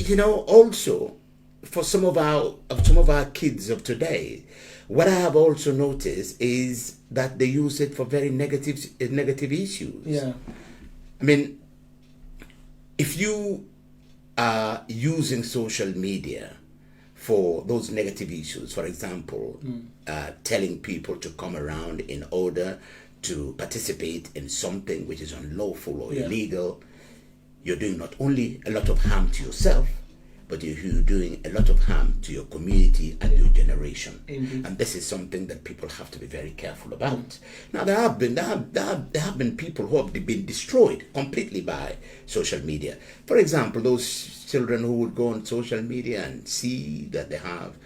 also for some of our kids of today, what I have also noticed is that they use it for very negative issues. Yeah. I mean, if you are using social media for those negative issues, for example, telling people to come around in order to participate in something which is unlawful or illegal, you're doing not only a lot of harm to yourself, but you're doing a lot of harm to your community and your generation. Indeed. And this is something that people have to be very careful about. Now, there have been people who have been destroyed completely by social media. For example, those children who would go on social media and see that they have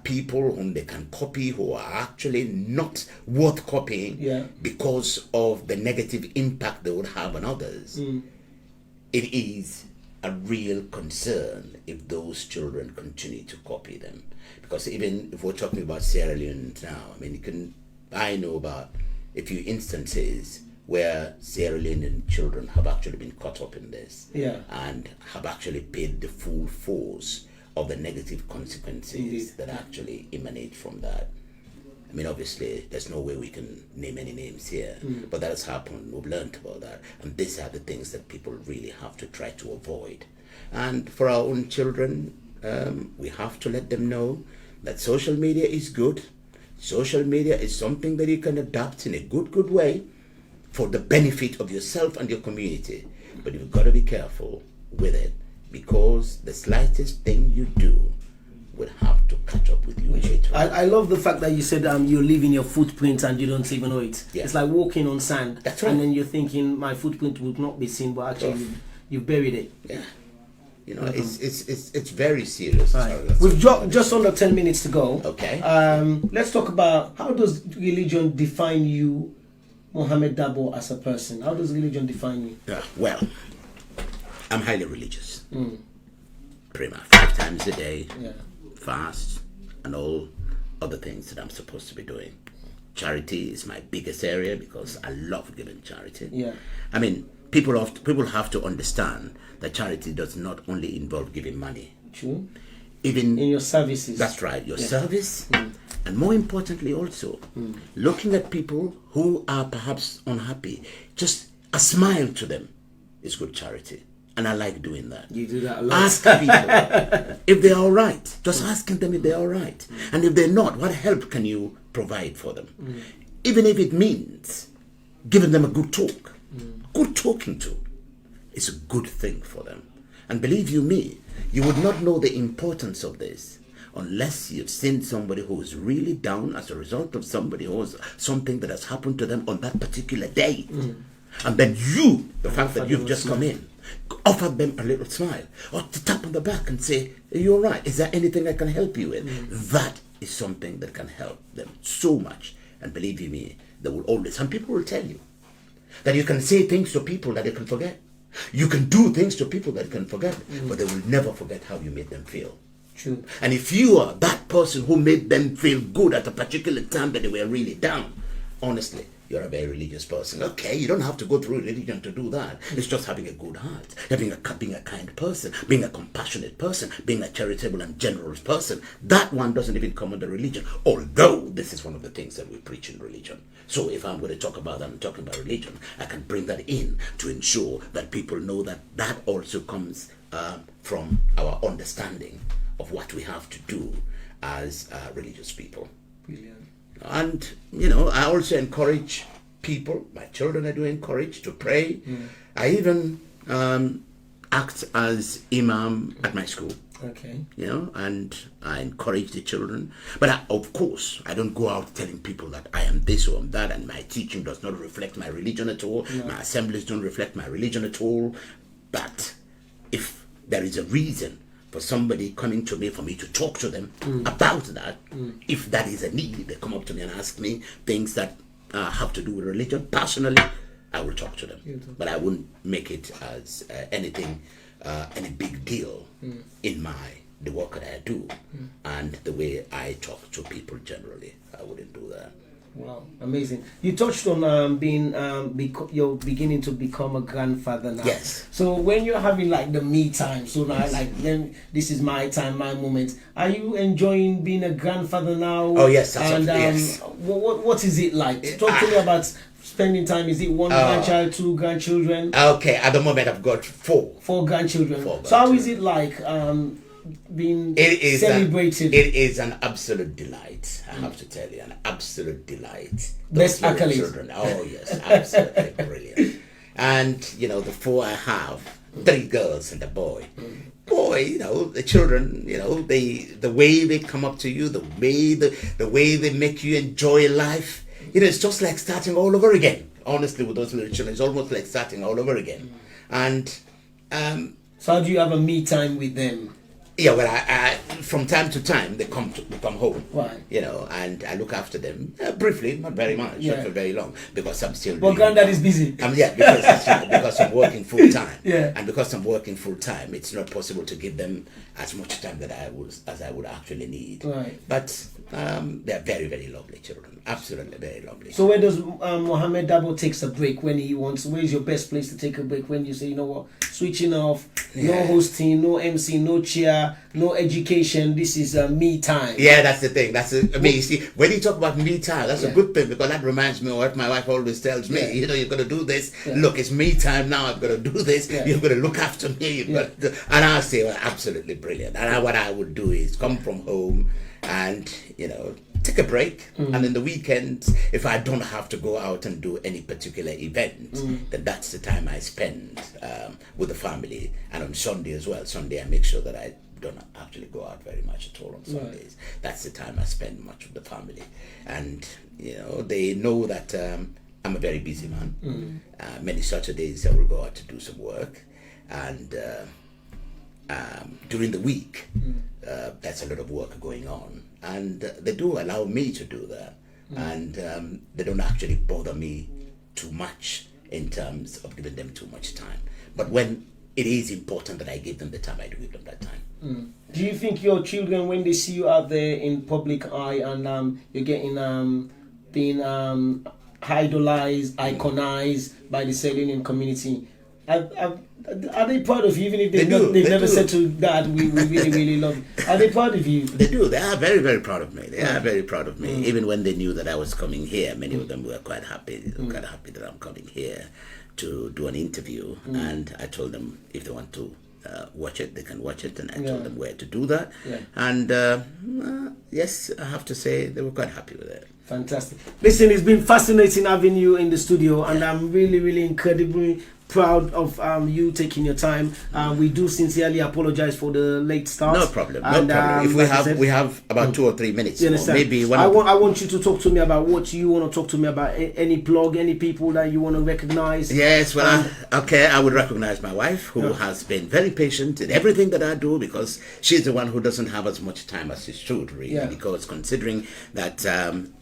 people whom they can copy who are actually not worth copying because of the negative impact they would have on others. It is a real concern if those children continue to copy them, because even if we're talking about Sierra Leone now, I mean, I know about a few instances where Sierra Leonean children have actually been caught up in this and have actually paid the full force of the negative consequences that actually emanate from that. I mean, obviously, there's no way we can name any names here, but that has happened. We've learned about that. And these are the things that people really have to try to avoid. And for our own children, we have to let them know that social media is good. Social media is something that you can adapt in a good way for the benefit of yourself and your community. But you've got to be careful with it, because the slightest thing you do would have to catch up with you later. I love the fact that you said you're leaving your footprint and you don't even know it. It's like walking on sand. That's right. And then you're thinking my footprint would not be seen, but actually you've buried it. Yeah. It's very serious. Right. We've just under 10 minutes to go. Okay. Let's talk about, how does religion define you, Mohamed Daboh, as a person? How does religion define you? Well, I'm highly religious. Pray 5 times a day. Fast, and all other things that I'm supposed to be doing. Charity is my biggest area because I love giving charity. I mean, people have to understand that charity does not only involve giving money. True. Even in your services. That's right, your service, and more importantly also, looking at people who are perhaps unhappy, just a smile to them is good charity. And I like doing that. You do that a lot. Ask people if they're all right. Just asking them if they're all right. And if they're not, what help can you provide for them? Even if it means giving them a good talk. Good talking to is a good thing for them. And believe you me, you would not know the importance of this unless you've seen somebody who is really down as a result of something that has happened to them on that particular day. And then the fact that you've just come in, offer them a little smile or to tap on the back and say, are you all right? Is there anything I can help you with? That is something that can help them so much. And believe you me, they will always, some people will tell you that you can say things to people that they can forget. You can do things to people that can forget, but they will never forget how you made them feel. True. And if you are that person who made them feel good at a particular time that they were really down, honestly, you're a very religious person. Okay, you don't have to go through religion to do that. It's just having a good heart, being a kind person, being a compassionate person, being a charitable and generous person. That one doesn't even come under religion, although this is one of the things that we preach in religion. So if I'm going to talk about that, I'm talking about religion, I can bring that in to ensure that people know that that also comes from our understanding of what we have to do as religious people. Brilliant. And, you know, I also encourage people, my children I do encourage to pray. I even act as imam at my school. Okay. You know, and I encourage the children. But of course, I don't go out telling people that I am this or I'm that, and my teaching does not reflect my religion at all. No. My assemblies don't reflect my religion at all. But if there is a reason for somebody coming to me for me to talk to them about that, if that is a need, they come up to me and ask me things that have to do with religion, personally, I will talk to them. But I wouldn't make it as anything, any big deal in the work that I do and the way I talk to people generally. I wouldn't do that. Wow, amazing. You touched on you're beginning to become a grandfather now. Yes. So when you're having like the me time, so now then this is my time, my moment. Are you enjoying being a grandfather now? Oh yes, and yes. What is it like? Talk to me about spending time. Is it one grandchild, 2 grandchildren? Okay, at the moment I've got 4. 4 grandchildren. So how is it like being celebrated? It is an absolute delight. I have to tell you, an absolute delight. Best accolades. Children. Oh yes, absolutely brilliant. And you know, the 4 I have, 3 girls and a boy. Boy, you know, the children, you know, the way they come up to you, the way they make you enjoy life. You know, it's just like starting all over again. Honestly, with those little children, it's almost like starting all over again. And so how do you have a me time with them? Yeah, well, I from time to time they come home, right? You know, and I look after them briefly, not very much, not for very long, because I'm still. Well, granddad is busy. Because I'm working full time. Yeah. And because I'm working full time, it's not possible to give them as much time as I would actually need. Right. But they're very, very lovely children. Absolutely very lovely. So where does Mohamed Daboh takes a break when he wants? Where's your best place to take a break when you say, you know what, switching off, no hosting, no MC, no chair, no education. This is me time. Yeah, that's the thing. I mean, you see, when you talk about me time, that's a good thing, because that reminds me of what my wife always tells me. You know, you're going to do this. Look, it's me time now. I'm going to do this. You're going to look after me. And I say, well, absolutely brilliant. And what I would do is come from home and, you know, take a break. And in the weekends, if I don't have to go out and do any particular event, then that's the time I spend with the family. And on Sunday as well. Sunday, I make sure that I don't actually go out very much at all on Sundays. That's the time I spend much with the family. And, you know, they know that I'm a very busy man. Many Saturdays I will go out to do some work. And during the week, there's a lot of work going on. And they do allow me to do that. And they don't actually bother me too much in terms of giving them too much time. But when it is important that I give them the time, I do give them that time. Do you think your children, when they see you out there in public eye and you're getting being idolized, iconized by the Sierra Leonean community, are they proud of you, even if they've never said to Dad, we really, really love you? Are they proud of you? They do. They are very, very proud of me. They are very proud of me. Even when they knew that I was coming here, many of them were quite happy. They were quite happy that I'm coming here to do an interview. And I told them if they want to watch it, they can watch it. And I told them where to do that. And yes, I have to say they were quite happy with it. Fantastic. Listen, it's been fascinating having you in the studio, and I'm really, really incredibly proud of you taking your time. We do sincerely apologize for the late start. No problem. No problem. If we have about 2 or 3 minutes, maybe one. I want you to talk to me about what you want to talk to me about. Any blog, any people that you want to recognize. Yes, well, I would recognize my wife, who has been very patient in everything that I do, because she's the one who doesn't have as much time as she should, really. Because considering that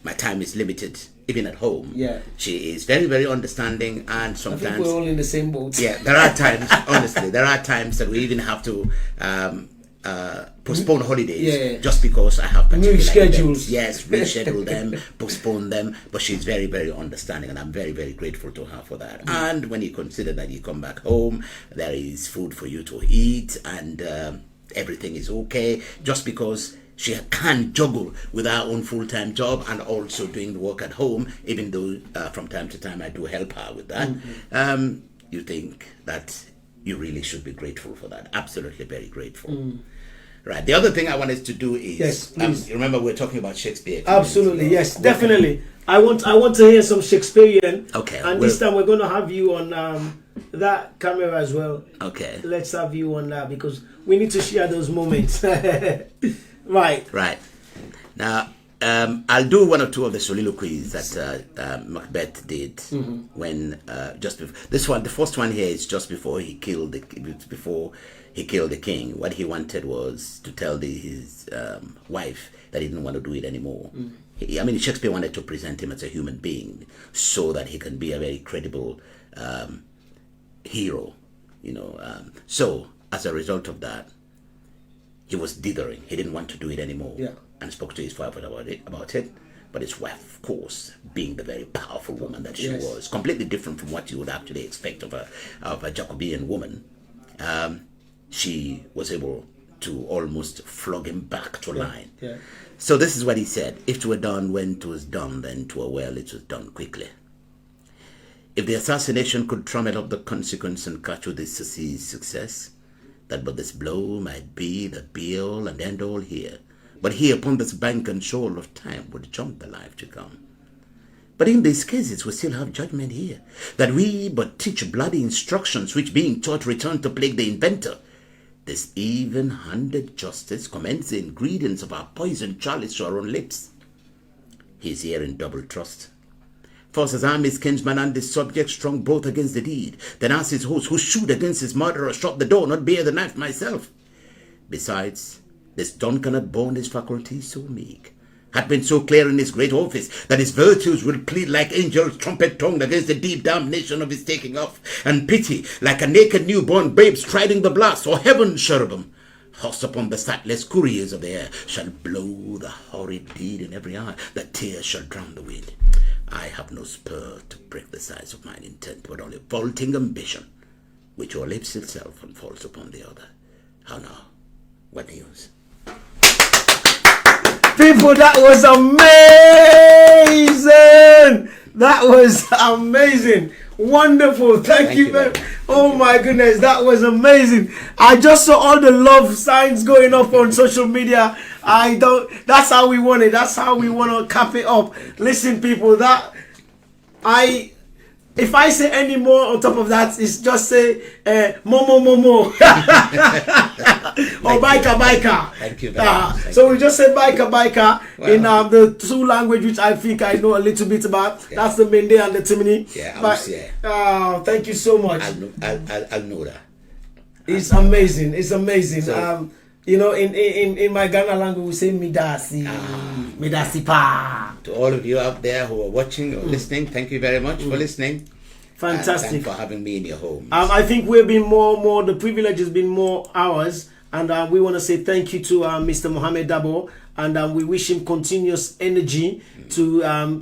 my time is limited, even at home, she is very, very understanding, and sometimes I think we're all in the same boat. Yeah, there are times, honestly, there are times that we even have to postpone holidays just because I have particular schedules. Yes, reschedule them, postpone them. But she's very, very understanding, and I'm very, very grateful to her for that. And when you consider that you come back home, there is food for you to eat, and everything is okay, just because she can juggle with her own full-time job and also doing the work at home, even though from time to time I do help her with that. You think that you really should be grateful for that. Absolutely very grateful. Right. The other thing I wanted to do is, remember we're talking about Shakespeare. Absolutely, yes, definitely. I want to hear some Shakespearean. Okay. And this time we're going to have you on that camera as well. Okay. Let's have you on that because we need to share those moments. Right. Now, I'll do one or two of the soliloquies that Macbeth did when just before this one. The first one here is just before he killed the king. What he wanted was to tell his wife that he didn't want to do it anymore. Shakespeare wanted to present him as a human being so that he can be a very credible hero. So as a result of that, he was dithering. He didn't want to do it anymore. And spoke to his wife about it. But his wife, of course, being the very powerful woman that she was, completely different from what you would actually expect of a Jacobean woman, she was able to almost flog him back to line. So this is what he said: "If 'twere done when 'twas done, then 'twere well it was done quickly. If the assassination could trumpet up the consequence and catch with its success, that but this blow might be the be-all and end-all here. But here upon this bank and shoal of time would jump the life to come. But in these cases we still have judgment here, that we but teach bloody instructions, which being taught return to plague the inventor. This even-handed justice commends the ingredients of our poison chalice to our own lips. He is here in double trust. First as I'm his kinsman and his subject, strong both against the deed, then as his host who shoot against his murderer, shut the door, not bear the knife myself. Besides, this Duncan had borne his faculties so meek, had been so clear in his great office, that his virtues will plead like angels trumpet-tongued against the deep damnation of his taking off, and pity like a naked newborn babe striding the blast, or heaven, cherubim, host upon the sightless couriers of the air, shall blow the horrid deed in every eye, that tears shall drown the wind. I have no spur to break the size of mine intent, but only vaulting ambition, which o'erleaps itself and falls upon the other. How now? What news? People, that was amazing! That was amazing! Wonderful! Thank you very much. Oh my goodness, that was amazing! I just saw all the love signs going up on social media. That's how we want it. That's how we want to cap it up. Listen, people, if I say any more on top of that, it's just say more. Or biker. Thank you very much. So we just say biker in the two language which I think I know a little bit about. Yeah. That's the Mende and the Timini. Thank you so much. I'll know that. It's amazing. It's amazing. So, in my Ghana language we say midasi. Midasi pa. To all of you out there who are watching or listening, thank you very much for listening. Fantastic. And for having me in your home. I think we've been more, the privilege has been more ours. And we want to say thank you to Mr. Mohamed Daboh. And we wish him continuous energy to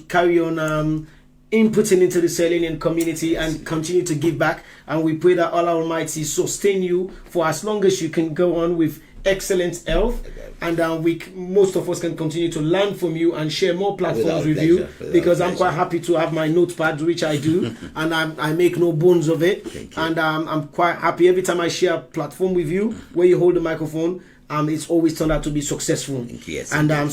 carry on inputting into the Sierra Leonean community and continue to give back. And we pray that Allah Almighty sustain you for as long as you can go on with excellent health, and most of us can continue to learn from you and share more platforms with you, because I'm quite happy to have my notepad, which I do, and I make no bones of it. And I'm quite happy every time I share a platform with you where you hold the microphone. It's always turned out to be successful. Yes, and I'm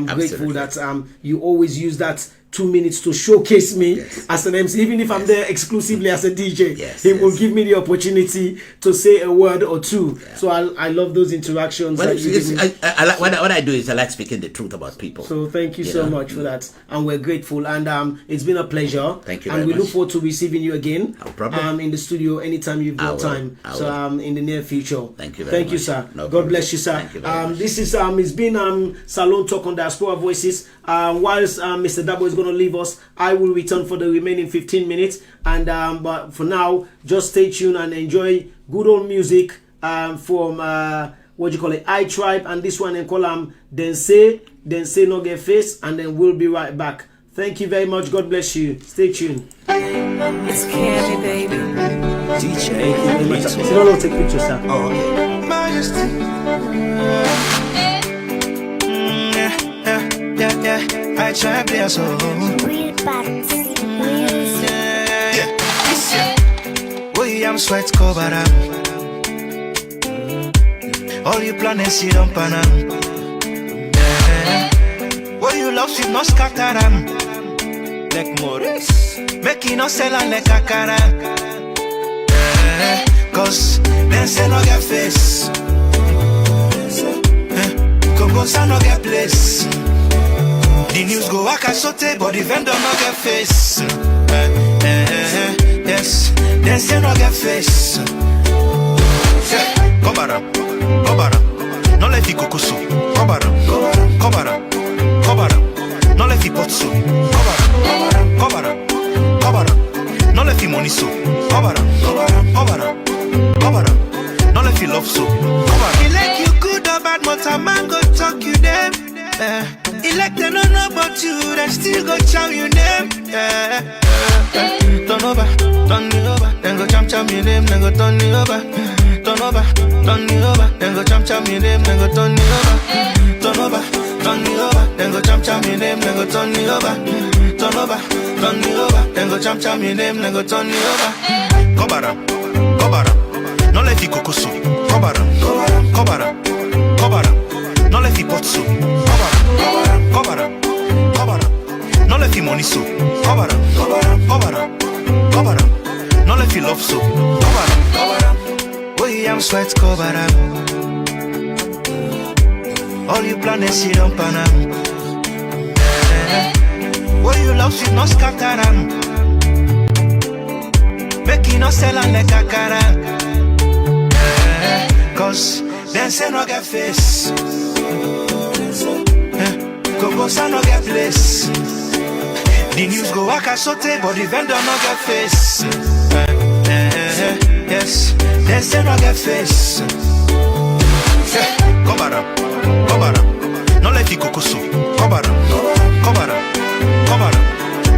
grateful that you always use that 2 minutes to showcase me as an MC, even if I'm there exclusively as a DJ. He will give me the opportunity to say a word or two. So I love those interactions. Well, what I do is I like speaking the truth about people. So thank you so much for that, and we're grateful. And it's been a pleasure. Thank you. And we look forward to receiving you again. No problem. In the studio anytime you've got time. So in the near future. Thank you very much. Thank you, sir. No God bless you, sir. Thank you very much. This is it's been Salone Talk on Diaspora Voices. Whilst Mr. Daboh is going to leave us, I will return for the remaining 15 minutes. And but for now, just stay tuned and enjoy good old music from I Tribe, and this one and call then say no get face, and then we'll be right back. Thank you very much. God bless you. Stay tuned. It's Candy, baby. DJ Little. No, take pictures, sir. Oh, okay. Majesty. Yeah. I try to play so. Real parts. I'm sweat cover up. All you planets you don't pan up. What you love you must scatter them. Like Maurice, making no sell and like a cara. Cause then say no get face. Congosa no get place. The news go waka sote, but the vendor no get face. Yes, then say no get face. Kobara, no let you kukusu. Kobara, no let you potsu. Kobara, no let you money so. Kobara, no let you love so. He like you good or bad, but a man go talk you them. He like they don't know about you, they still go chow you name. Turn over, then go cham your name, then go turn you over. Turn over, then go cham your name, then go turn you over. Turn over, then go cham your name, then go turn you over. Turn over, then go cham your name, then go turn you over. Kobara, no let you kukusu. Kobara, no let you potsu. Kobara, no let you money so. Kobara, no let you love so. Kobara, I'm sweat cover up. All you planets you don't pan up. What you love you must scatter them. Making no sell and like a cara. Cause then say no get face. Congosa no get place. The news go waka sote, but the vendor no get face. Yes, then say no get face. Kobara, no let you kukusu. Kobara,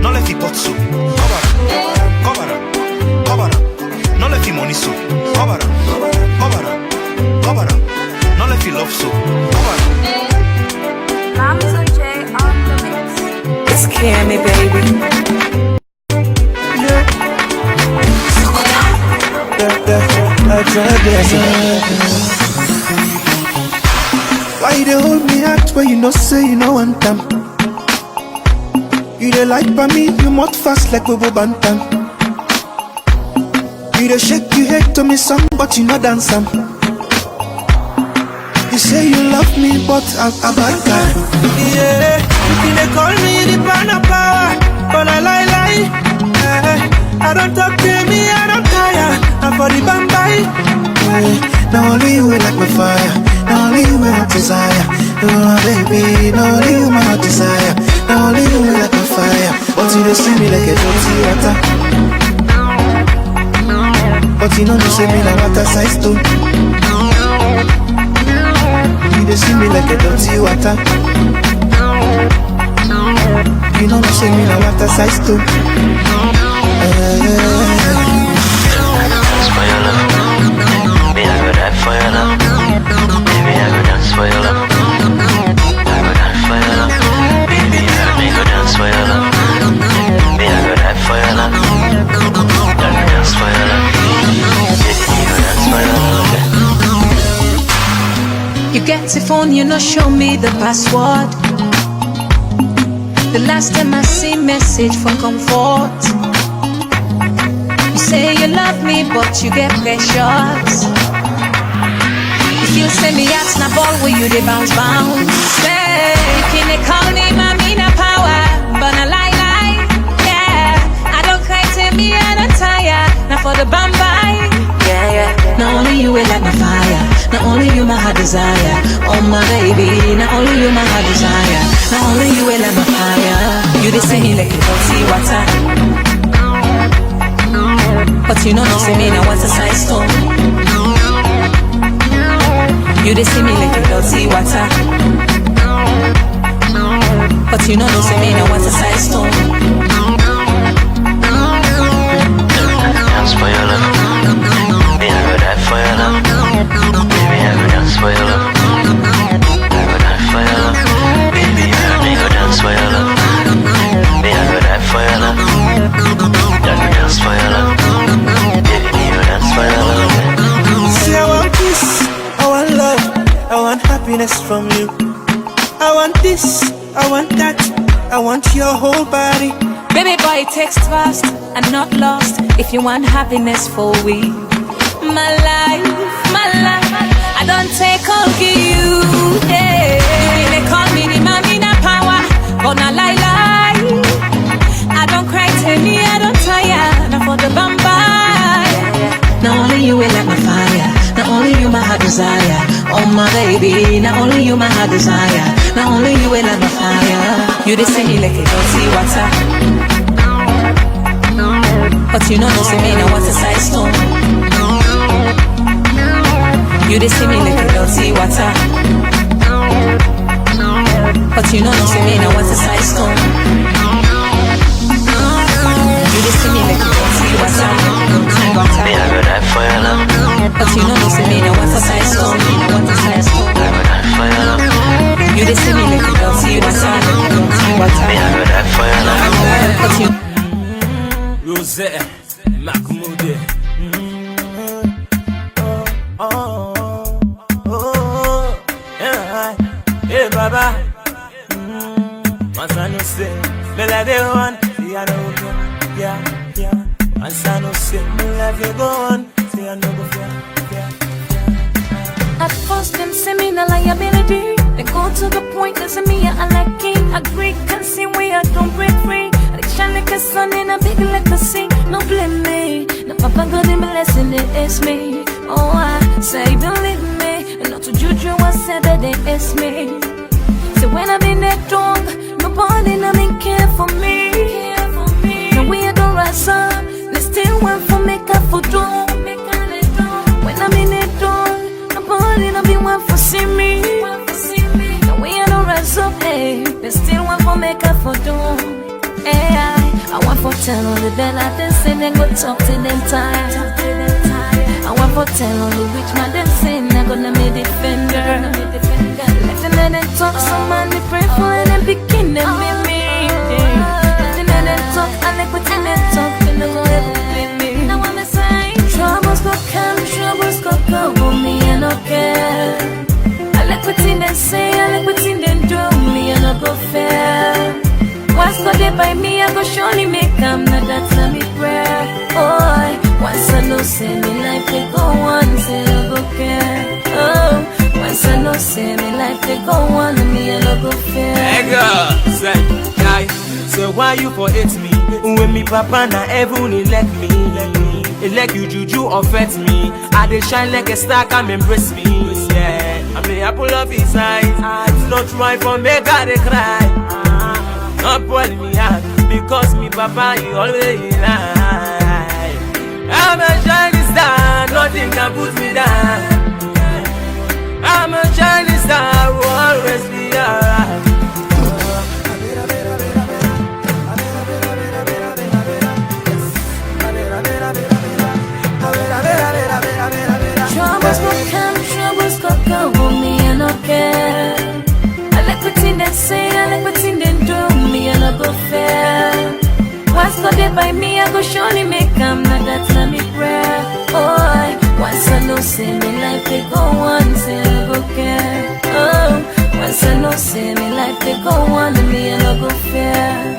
no let you potsu. Kobara, no let you money so. Kobara, no let you love so. Mr J on the mix. It's Candy, baby. I try why you dey hold me out when you know say you know one time? You dey like by me, you mouth fast like Bobo Bantam. You dey shake you hate to me song, but you no dance some. You say you love me, but I'm a bad guy. Yeah, you dey call me the banner power, but I lie. I don't talk to me, I don't tire. I'm for the bambai. Now only you like my fire. Now only you my desire. You my baby. Now only you my desire. Now only you like my fire. But you don't see me like a dirty water. But you know you see me like water size too. You don't see me like a dirty water. You know you see me like water size too. Dance for your love. Me I go die for your love. Baby I go dance for your love. I go die for your love. Baby me go dance for your love. Me I go die for your love. I go dance for your love. Baby me go dance for your love. You get the phone, you know, show me the password. The last time I see message for comfort. You say you love me, but you get pressures. If you send me out, snap ball, will you they bounce? Say, can they call me Mamina Power? But I lie, yeah. I don't cry to me, I don't tire. Now for the bambai, yeah. Not only you will light my fire. Not only you my heart desire. Oh my baby, not only you my heart desire. Not only you will light my fire. You they say me like you don't see water. But you know, no say me now what's a size stone. You dey see me like a dirty water, but you know no say me no want a size stone. Dance for your love, me I go die for your love. Baby I go dance for your love, I go die for your love. Baby me go dance for your love, me I go die for your love. I go dance for your love, baby me go dance for your love. See, I want peace, I want love, I want happiness from you. I want this, I want that, I want your whole body. Baby boy, text fast and not lost. If you want happiness for we, my life, I don't take all of you. Yeah, they call me the mommy na power, but not lie. I don't cry, tell me I don't tire. Not for the bamba. Not only you will light my fire, not only you my heart desire. Oh my baby, not only you my heart desire, not only you will light my fire. You just see me like a dirty water, but you know no see me now what's a size stone. You just see me like a dirty water, but you know no see me now what's a size stone. You just see me like a dirty water, me I go die for your love, but you know no see me now what's a size stone. I go die for your love. You just see me like a dirty water, me I go die for your love, but you. Rosette, Mahmoud. Hey Baba, once I know say, me like the one, see I know go, yeah. Once I know say, me like you go on, see I know go, yeah. At first them say me no liability, they go to the point, they say me I like king. Agree, can see where I don't break free. Shine like a sun in a big like a sea. No blame me, no papa God in blessing it is me. Oh I say believe me, and not to juju I said that it is me. So when I'm in that dog, nobody no me care for me. Now we don't rise up, they still want for make up for do. When I'm in that dog, nobody no be want for see me. Now we don't rise up, hey, they still want for make up for do. I want for tell on the bell at them say they go talk to them time. I want for tell on the rich man them say I gonna be defender. Let them let them talk, some man they pray for and them begin them with me. Let them let them talk and they put in them talk, they no go ever blame me. Now I'm saying troubles go come, troubles go go, but me I don't care. I like what in them say, I like what in them do, me I don't go fair. Once God they by me, I go surely make them. Now that's a me prayer. Oh, once I know say me life they go on, say I go care. Oh, once I know say me life they go on, me I no go fair. Hey girl, say, guy, so why you for hate me? When me papa na heaven elect me, elect you juju affect me. I dey shine like a star, come embrace me. Yeah, I may apple of his eyes. Not try for me, God they cry. Not pull me out because me papa he always lie. I'm a shining star, nothing can put me down. I'm a shining star, will always be alright. Troubles will come, troubles go go, but me I don't care. I like what in they say, I like what in they do, me I no go fair. Once God they by me, I go surely make them. Now that's not me prayer. Oh, once I know say me life they go on, say I go care. Oh, once I know say me life they go on, me I no go fair.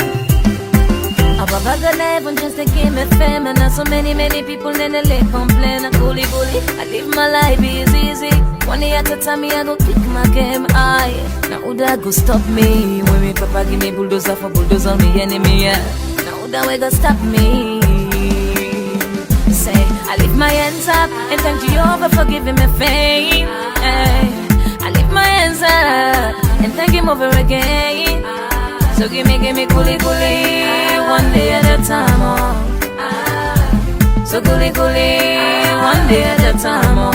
Above the level just to give me fame. And now so many people in the lake complain. I bully. I live my life easy. One day at a time me I go kick my game. Aye, now who that go stop me? When me papa give me bulldozer for bulldozer me enemy. Yeah. Now who that way go stop me? Say I lift my hands up and thank Jehovah for giving me fame. Aye, I lift my hands up and thank Him over again. So give me coolie, one day at a time, oh. So coolie, one day at a time, oh.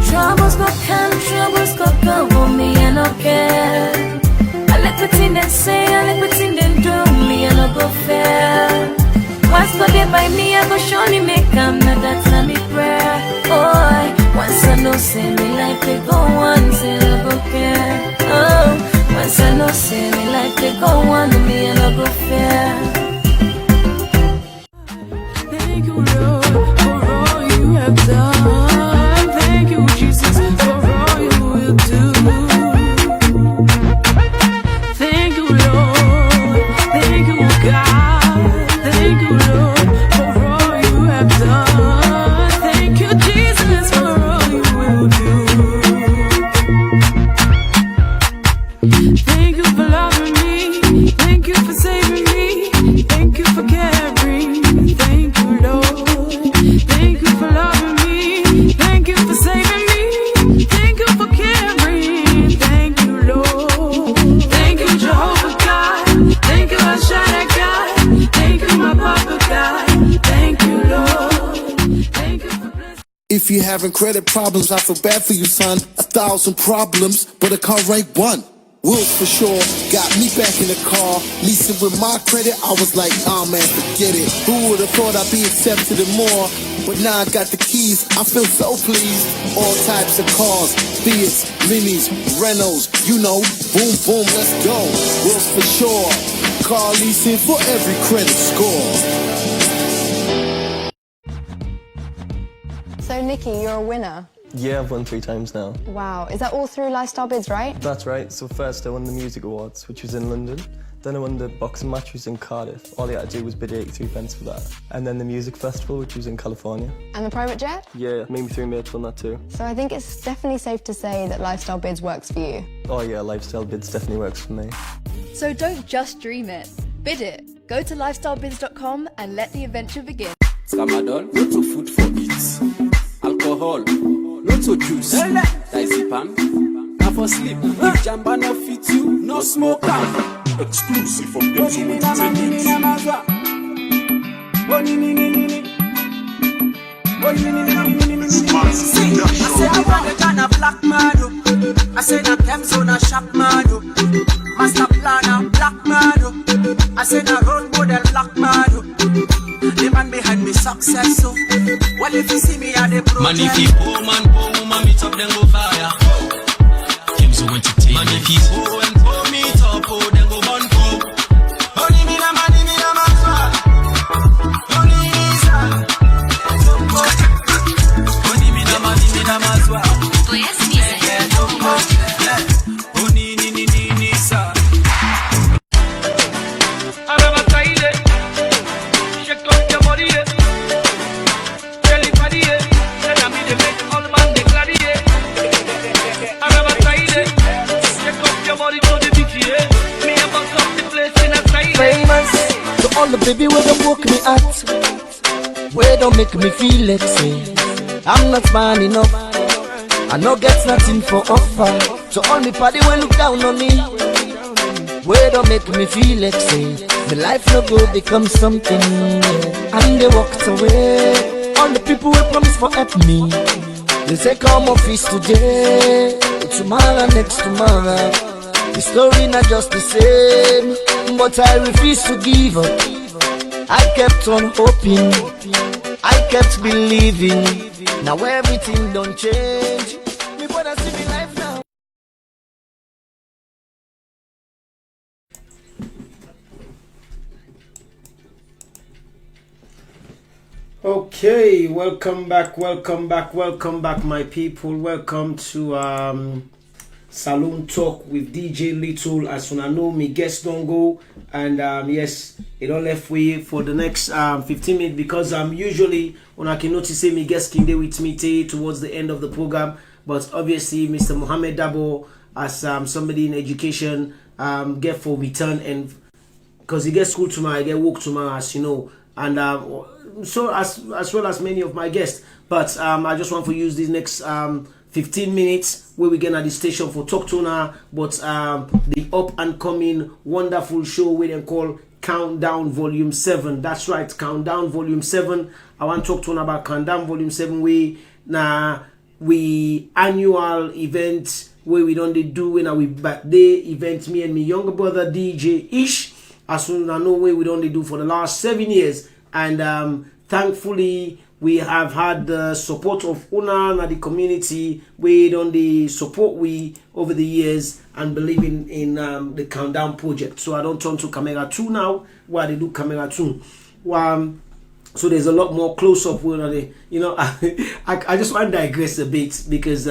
Troubles go try me, I go surely make them. Now that's not me prayer. Oh, once I know say me like they go on, say I go care. Oh, once I know say me like they go on, me and I go fair. Thank you, Lord, for all you have done. Thank you, Jesus, for all you will do. Thank you, Lord. Thank you, God. Thank you, Lord, for all you have done. Thank you, Jesus, for all you will do. Thank you for loving me. Thank you for saving me. Thank you for caring. Thank you, Lord. Thank you for loving me. Thank you for saving me. Thank you for caring. Thank you, Lord. Thank you, Jehovah God. Thank you, Ashana God. Thank you, my Papa God. Thank you, Lord. Thank you for blessing. If you having credit problems, I feel bad for you, son. 1,000 problems, but a car ain't one. Wills for sure got me back in the car. Leasing with my credit, I was like, man, forget it. Who would have thought I'd be accepted and more? But now I got the keys, I feel so pleased. All types of cars, Fiats, Minis, Renaults, you know, boom, boom, let's go. Wills for sure, car leasing for every credit score. So, Nikki, you're a winner. Yeah, I've won 3 times now. Wow. Is that all through Lifestyle Bids, right? That's right. So first I won the Music Awards, which was in London. Then I won the boxing match, which was in Cardiff. All you had to do was bid 83 pence for that. And then the music festival, which was in California. And the private jet? Yeah, maybe 3 mates won that too. So I think it's definitely safe to say that Lifestyle Bids works for you. Oh yeah, Lifestyle Bids definitely works for me. So don't just dream it, bid it. Go to lifestylebids.com and let the adventure begin. Tramadol, not to food for it. Alcohol, not to juice. Diazepam, not for sleep. If jamba no fit you, no smoke. Exclusive for those who See, I said I want a kind of black man. I said I came on a shop man. Master planner, black man. I said I role model, black man. The man behind me success, so well if you see me at the project. Man if you poor man, poor woman, meet up then go fire. Kim's so entertainment. Man if you poor and poor meet up, oh then go burn poor. Only me na man, me na man swag. Only me sa. Only me na man swag. Pues mi se. Only ni sa. Famous to all the baby where they woke me at, where don't make me feel like say I'm not man enough, I no get nothing for offer. To all me party when look down on me, where don't make me feel like say the life no go become something, and they walked away. All the people who promise for help me, they say come office today, tomorrow, next tomorrow. The story not just the same, but I refuse to give up. I kept on hoping, I kept believing. Now everything don't change. Me wanna see me life now. Okay, welcome back, my people. Welcome to Salone Talk with DJ Little. As soon as I know me guests don't go, and yes, it all left way for the next 15 minutes because usually when I can notice me guests can do with me towards the end of the program, but obviously Mr Mohamed Daboh as somebody in education get for return, and because he gets school tomorrow, I get work tomorrow, as you know, and so as well as many of my guests. But I just want to use these next 15 minutes where we get at the station for talk to now, but the up and coming wonderful show we then call Countdown Volume 7. That's right, Countdown Volume 7. I want to talk to you about Countdown Volume 7. We annual event where we don't do when we birthday event, me and my younger brother DJ Ish. As soon as I know where we don't do for the last 7 years. And thankfully we have had the support of Una and the community. We done the support we over the years and believing in the Countdown project. So I don't turn to camera 2 now, where they do camera 2. So there's a lot more close up. You know, I just want to digress a bit because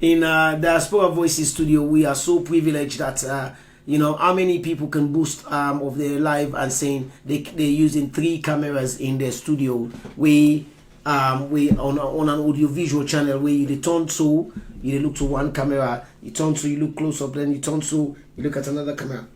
in Diaspora Voices studio, we are so privileged that you know, how many people can boast of their live and saying they're using 3 cameras in their studio. We on an audio-visual channel where you turn to, you look to one camera, you turn to, you look close up, then you turn to, you look at another camera.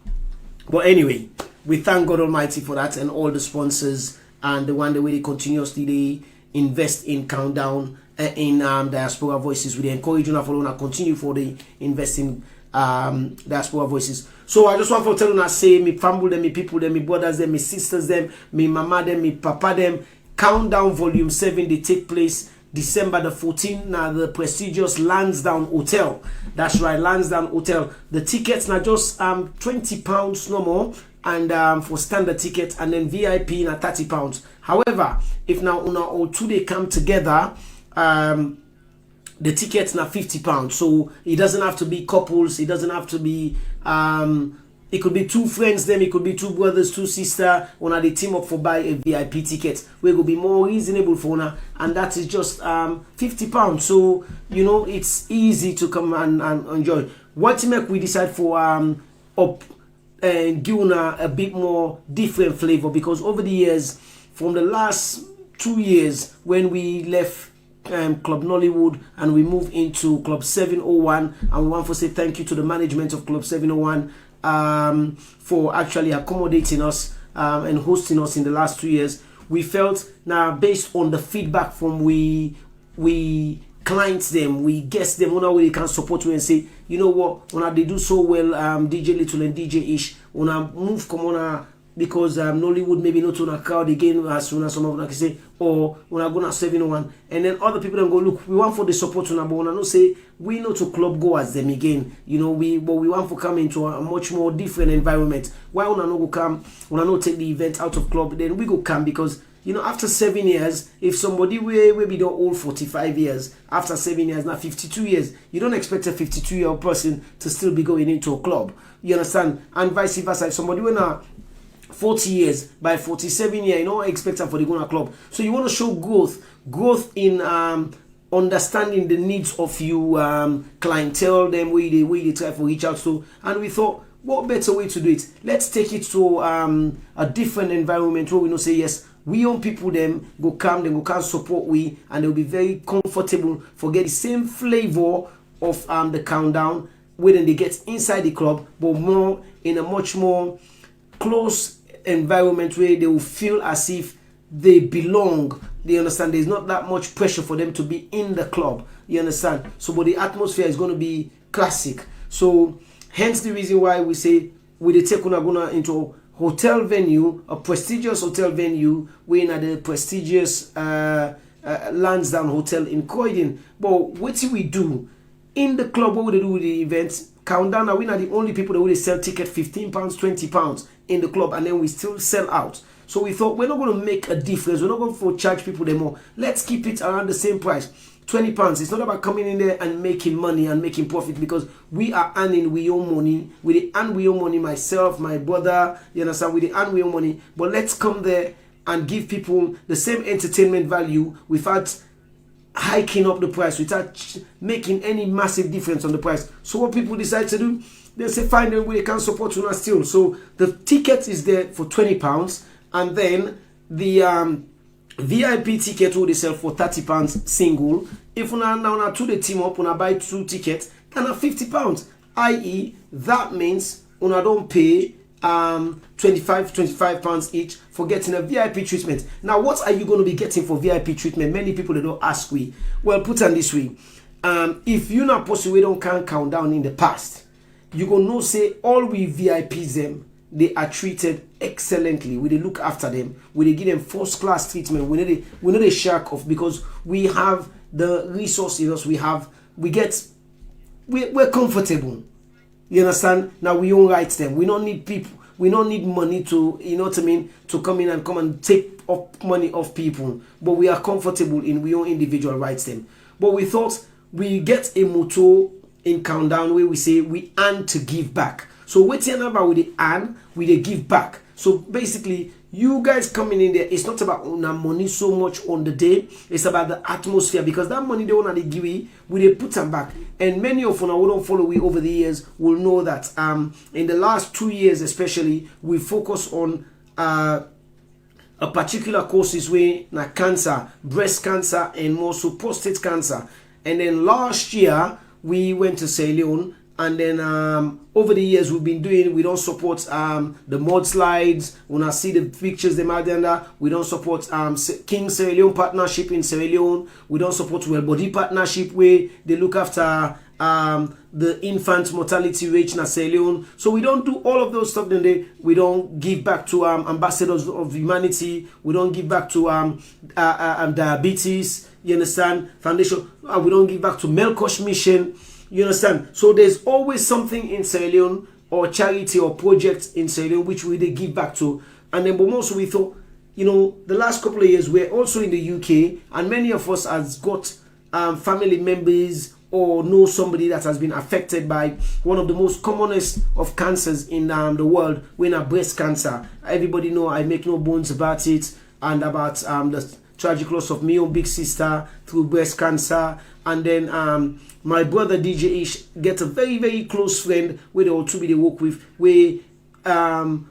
But anyway, we thank God Almighty for that and all the sponsors and the way they continuously they invest in Countdown in Diaspora Voices. We encourage you to follow and continue for the investing Diaspora Voices. So I just want to tell you, say me family them, me people them, me brothers them, me sisters them, me mama them, me papa them. Countdown Volume 7 they take place December the 14th now the prestigious Lansdowne Hotel. That's right, Lansdowne Hotel. The tickets now just £20 no more, and for standard ticket, and then VIP na £30. However, if now una all 2 they come together, the tickets now £50. So it doesn't have to be couples, it doesn't have to be it could be 2 friends them, it could be 2 brothers, 2 sisters. Una they team up for buy a VIP ticket. We will be more reasonable for una, and that is just £50. So you know it's easy to come and enjoy. What make we decide for up and give una a bit more different flavor, because over the years, from the last 2 years when we left Club Nollywood and we moved into Club 701, and we want to say thank you to the management of Club 701 for actually accommodating us and hosting us in the last 2 years. We felt now, based on the feedback from we clients them, we guess them, una we can support you and say, you know what, una they do so well, DJ Little and DJ Ish, una move come on, because Nollywood maybe not on a crowd again as soon as some of them can say, or una gonna 701, and then other people then go, look, we want for the support una, but una no say we know to club go as them again, you know, we want to come into a much more different environment. Why una no go come, una no take the event out of club, then we go come, because you know, after 7 years, if somebody will be the old 45 years, after 7 years, now 52 years, you don't expect a 52-year-old person to still be going into a club. You understand? And vice versa. If somebody when 40 years, by 47 years, you don't expect them for the going to club. So you want to show growth in understanding the needs of you clientele, them way they try to reach out to. And we thought, what better way to do it? Let's take it to a different environment where we know say yes, we own people them go come, them go come support we, and they'll be very comfortable for get the same flavor of the Countdown when they get inside the club, but more in a much more close environment where they will feel as if they belong. They understand there's not that much pressure for them to be in the club. You understand? So but the atmosphere is going to be classic. So hence the reason why we say we take una into hotel venue, a prestigious hotel venue. We're in the prestigious Lansdowne Hotel in Croydon. But what do we do in the club? What would they do with the events? Countdown, we're not the only people that will sell ticket £15, £20 in the club, and then we still sell out. So we thought we're not going to make a difference. We're not going to charge people them more. Let's keep it around the same price, £20. It's not about coming in there and making money and making profit, because we are earning we own money. We earn we own money. Myself, my brother, you understand? We earn we own money. But let's come there and give people the same entertainment value without hiking up the price, without making any massive difference on the price. So what people decide to do, they say fine, then we can support you still. So the ticket is there for £20, and then the VIP ticket will they sell for £30 single. If una now to the team up, una buy 2 tickets, then at £50, i.e. that means una don't pay £25 each for getting a VIP treatment. Now what are you going to be getting for VIP treatment? Many people they don't ask we. Well, put on this way, if you not possible we don't count down in the past, you gonna know say all we VIPs them, they are treated excellently. We they look after them, we they give them first class treatment. We know they shark off, because we have the resources, we're comfortable. You understand? Now we own rights them. We don't need people. We don't need money to, you know what I mean, to come and take up money off people, but we are comfortable in we own individual rights them. But we thought we get a motto in Countdown where we say we earn to give back. So waiting about with the earn, we they give back. So basically, you guys coming in there, it's not about money so much on the day, it's about the atmosphere, because that money they want to give you, we put them back. And many of you who don't follow we over the years will know that in the last 2 years especially, we focus on a particular courses where na cancer, breast cancer, and more so prostate cancer. And then last year we went to Sierra Leone. And then over the years we don't support the mudslides. When I see the pictures them out there, we don't support King Sierra Leone partnership in Sierra Leone. We don't support Well Body partnership where they look after the infant mortality rate in Sierra Leone. So we don't do all of those stuff. Then we don't give back to ambassadors of humanity. We don't give back to diabetes. You understand? Foundation. We don't give back to Melkosh Mission. You understand? So there's always something in Sierra Leone or charity or project in Sierra Leone which we they give back to. And then but also we thought, you know, the last couple of years we're also in the UK, and many of us has got family members or know somebody that has been affected by one of the most commonest of cancers in the world, when breast cancer. Everybody know, I make no bones about it, and about the tragic loss of my own big sister through breast cancer. And then my brother DJ Ish get a very, very close friend where they all two be they work with, where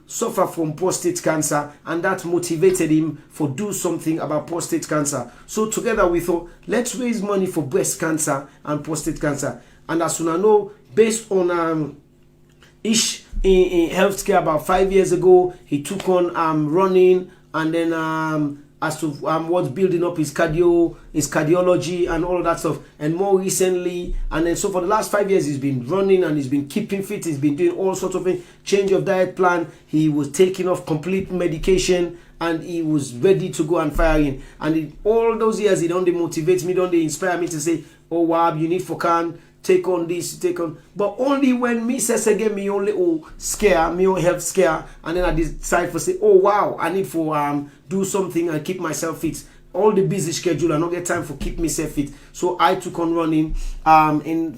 suffer from prostate cancer, and that motivated him for do something about prostate cancer. So together we thought, let's raise money for breast cancer and prostate cancer. And as soon as I know, based on Ish in healthcare about 5 years ago, he took on running, and then as to what's building up his cardiology and all of that stuff. And more recently, and then so for the last 5 years, he's been running and he's been keeping fit. He's been doing all sorts of things, change of diet plan. He was taking off complete medication, and he was ready to go and fire in. And all those years, he don't motivate me, don't they inspire me to say, oh wow, you need for can take on this, take on. But only when me says again, me only scare, me own health scare, and then I decide for say, oh wow, I need for do something and keep myself fit. All the busy schedule, I don't get time for keep myself fit. So I took on running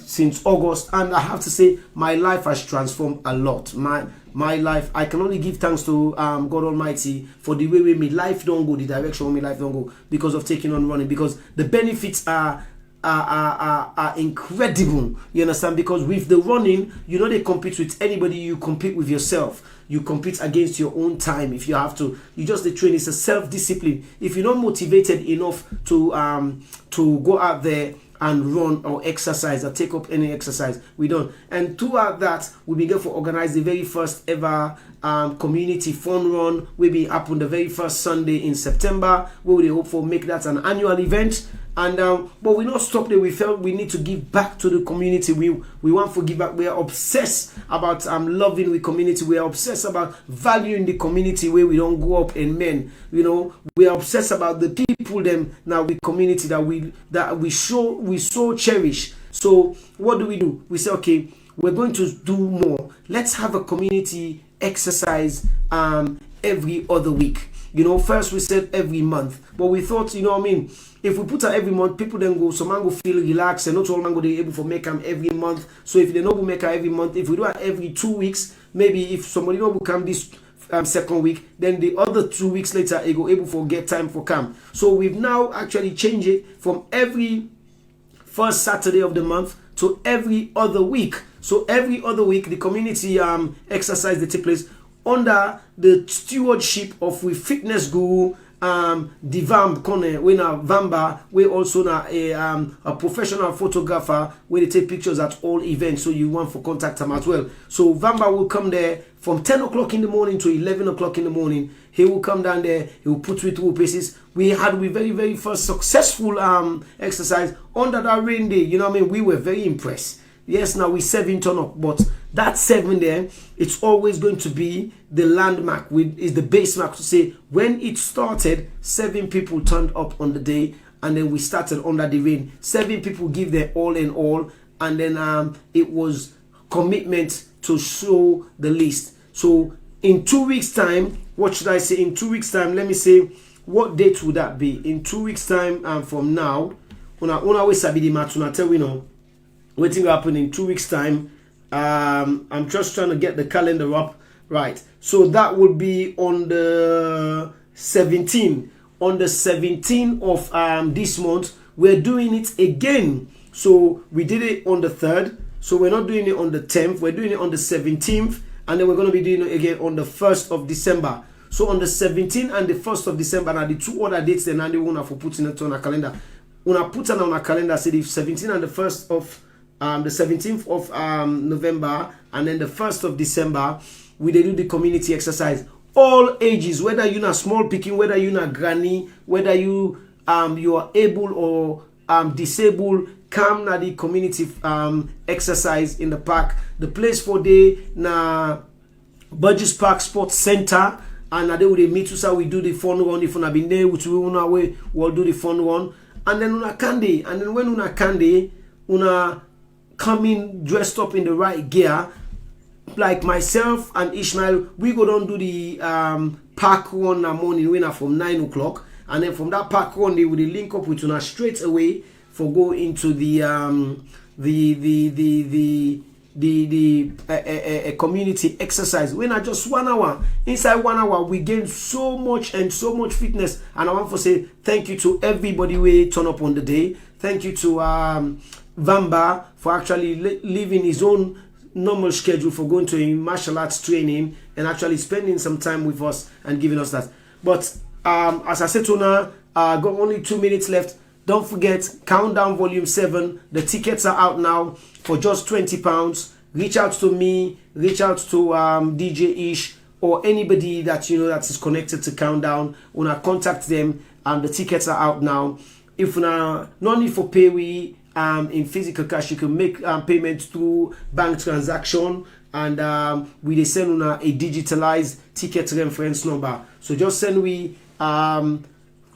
since August, and I have to say my life has transformed a lot. My life, I can only give thanks to God Almighty for the way my life don't go, the direction my life don't go, because of taking on running, because the benefits are incredible. You understand? Because with the running, you know, they compete with anybody. You compete with yourself. You compete against your own time. If you have to, you just the train. It's a self-discipline. If you're not motivated enough to go out there and run or exercise or take up any exercise, we don't. And throughout that, we began to organize the very first ever community fun run. We be up on the very first Sunday in September, where we hope for make that an annual event. And but we not stop there. We felt we need to give back to the community. We want to give back. We are obsessed about loving the community. We are obsessed about valuing the community where we don't go up in men. You know, we are obsessed about the people them now with community that we so cherish. So what do? We say, okay, we're going to do more. Let's have a community exercise every other week. You know, first we said every month, but we thought, you know what I mean, if we put out every month, people then go, some man go feel relaxed, and not all man go they able to make them every month. So if they not make them every month, if we do it every 2 weeks, maybe if somebody not will come this second week, then the other 2 weeks later, they go able to get time for camp. So we've now actually changed it from every first Saturday of the month to every other week. So every other week, the community exercise that take place under the stewardship of we fitness guru Divam Kone, we na Vamba, we also na a professional photographer where they take pictures at all events, so you want to contact them as well. So Vamba will come there from 10 o'clock in the morning to 11 o'clock in the morning. He will come down there, he will put 2 paces. We had very, very first successful exercise under that rain day. You know what I mean? We were very impressed. Yes, now we 7 turn up, but that 7 there, it's always going to be the landmark, is the base mark to say when it started, 7 people turned up on the day, and then we started under the rain. 7 people give their all in all, and then it was commitment to show the list. So in 2 weeks time, what should I say? In 2 weeks time, let me say what date would that be? In 2 weeks time from now, una we sabi the math, una tell we know waiting to happen in 2 weeks time. I'm just trying to get the calendar up, right? So that will be on the 17th. On the 17th of this month, we're doing it again. So we did it on the 3rd. So we're not doing it on the 10th. We're doing it on the 17th, and then we're going to be doing it again on the 1st of December. So on the 17th and the 1st of December, now the 2 other dates, then they want for putting it on a calendar. When I put it on a calendar, say the 17th and the 1st of the 17th of November, and then the 1st of December, we do the community exercise. All ages, whether you're not small picking, whether you're not granny, whether you are able or disabled, come na the community exercise in the park. The place for day na Burgess Park Sports Center, and na they will meet us. We do the fun run. If una been there, which we una way, we'll do the fun run, and then una candy. And then when una candy, una come in dressed up in the right gear. Like myself and Ishmael, we go down do the park run na morning winner from 9 o'clock, and then from that park run they will link up with una straight away for go into the community exercise. When I just 1 hour, inside 1 hour we gain so much and so much fitness. And I want to say thank you to everybody who turn up on the day. Thank you to Vamba for actually leaving his own normal schedule for going to a martial arts training and actually spending some time with us and giving us that. But as I said to now, got only 2 minutes left. Don't forget, Countdown Volume 7. The tickets are out now for just £20. Reach out to me, reach out to DJ Ish, or anybody that you know that is connected to Countdown. When I contact them, the tickets are out now. If no need for pay, we in physical cash, you can make payments through bank transaction, and we send una a digitalized ticket reference number. So just send we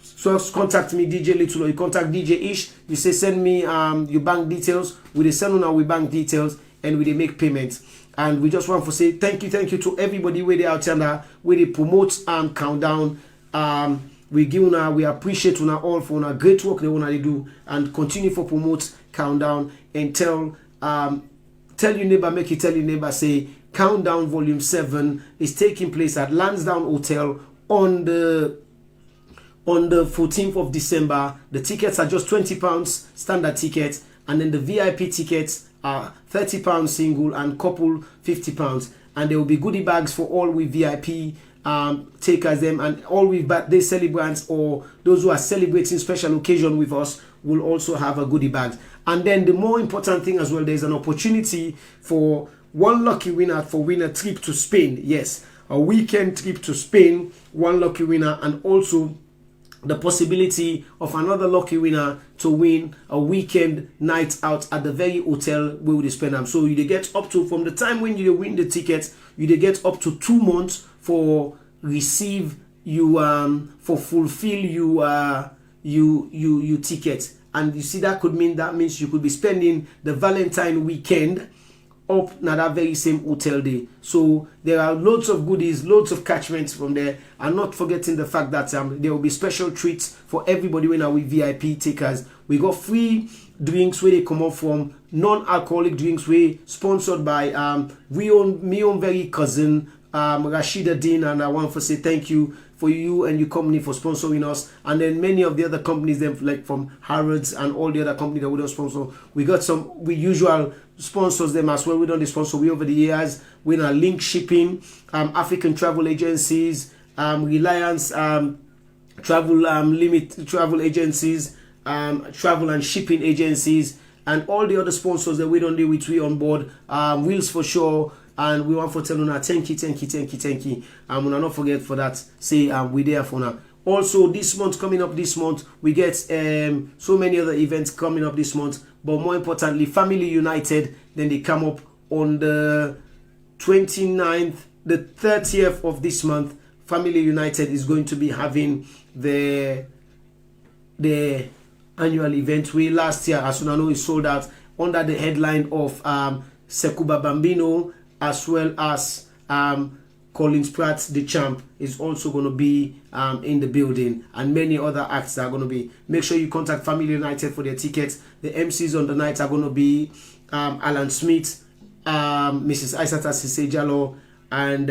so contact me, DJ Little, or you contact DJ Ish. You say send me your bank details. We send una we bank details, and we make payments. And we just want to say thank you to everybody where they out there where they promote Countdown. We give una, we appreciate una all for una great work they wanna do, and continue for promote Countdown, and tell your neighbor, make it tell your neighbor, say Countdown Volume 7 is taking place at Lansdowne Hotel on the 14th of December. The tickets are just £20 standard tickets, and then the VIP tickets are £30 single and couple £50, and there will be goodie bags for all with VIP takers them, and all with birthday celebrants or those who are celebrating special occasion with us will also have a goodie bag. And then the more important thing as well, there's an opportunity for one lucky winner for win a trip to Spain. Yes, a weekend trip to Spain, one lucky winner, and also the possibility of another lucky winner to win a weekend night out at the very hotel where we spend them. So you get up to, from the time when you win the tickets, you get up to 2 months for receive you for fulfill you tickets. And you see, that means you could be spending the Valentine weekend up na that very same hotel day. So there are loads of goodies, loads of catchments from there, and not forgetting the fact that there will be special treats for everybody when we VIP takers. We got free drinks where they come up from, non-alcoholic drinks where sponsored by me own very cousin Rashida Dean, and I want to say thank you for you and your company for sponsoring us, and then many of the other companies them like from Harrods and all the other companies that we don't sponsor. We got we usual sponsors them as well. We don't sponsor we over the years. We are Link Shipping, African Travel Agencies, Reliance Travel Limit Travel Agencies, Travel and Shipping Agencies, and all the other sponsors that we don't deal with. We on board. Wheels for Sure. And we want to tell you thank you. And we'll not forget for that. Say we there for now. Also, this month, coming up this month, we get so many other events coming up this month. But more importantly, Family United, then they come up on the 29th, the 30th of this month. Family United is going to be having the annual event. We last year, as you know, is sold out under the headline of Sekuba Bambino, as well as Collins Pratt, the champ, is also going to be in the building, and many other acts that are going to be. Make sure you contact Family United for their tickets. The MCs on the night are going to be Alan Smith, Mrs. Aisata Sisejalo, and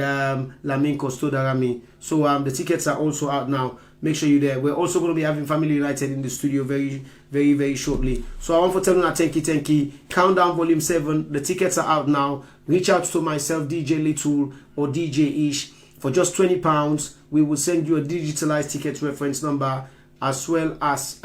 Lamin Kostodarami. So the tickets are also out now. Make sure you're there. We're also going to be having Family United in the studio very, very, very shortly. So I want to tell you now, thank you. Countdown Volume 7. The tickets are out now. Reach out to myself, DJ Little or DJ Ish. For just £20, we will send you a digitalized ticket reference number, as well as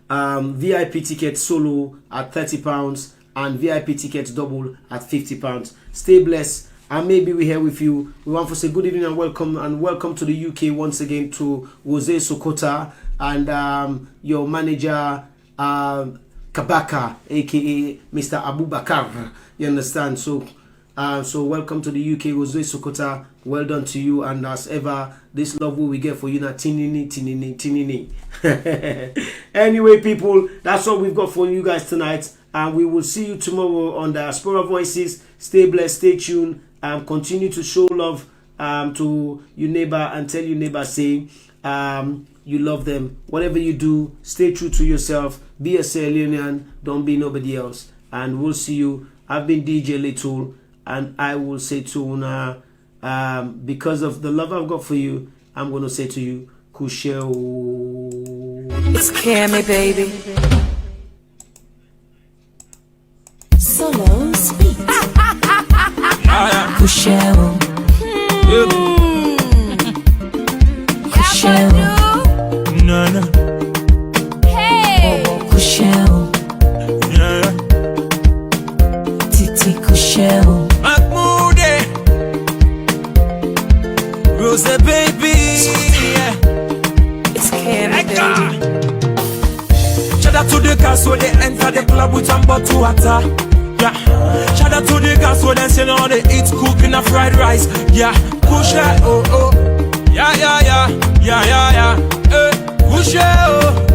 VIP ticket solo at £30 and VIP tickets double at £50. Stay blessed. And maybe we're here with you. We want to say good evening and welcome to the UK once again to Jose Sokota and your manager Kabaka, aka Mr. Abubakar. You understand? So welcome to the UK, Jose Sokota. Well done to you, and as ever, this love will we get for you now. Tinini. Anyway, people, that's all we've got for you guys tonight, and we will see you tomorrow on Diaspora Voices. Stay blessed, stay tuned. Continue to show love to your neighbor and tell your neighbor, say you love them. Whatever you do, stay true to yourself. Be a Sierra Leonean. Don't be nobody else. And we'll see you. I've been DJ Little, and I will say to Una, because of the love I've got for you, I'm going to say to you, Kusheo. It's Cammy, baby. Solo sweet. Kusheo. Kusheo. No. Hey. Kusheo. Titi Kusheo. Mahmoude. Rose baby. It's Cammy, baby. Shout out to the girls when they enter the club with some bottle water. Yeah. Shout out to the girls when they say all they eat cooking a fried rice. Yeah. Push it, oh. Yeah. Push it, oh.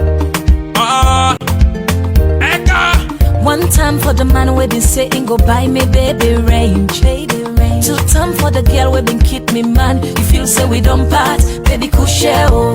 One time for the man we been saying go buy me baby range. Two time for the girl we been keep me man. You feel say we don't part, baby Kusheo.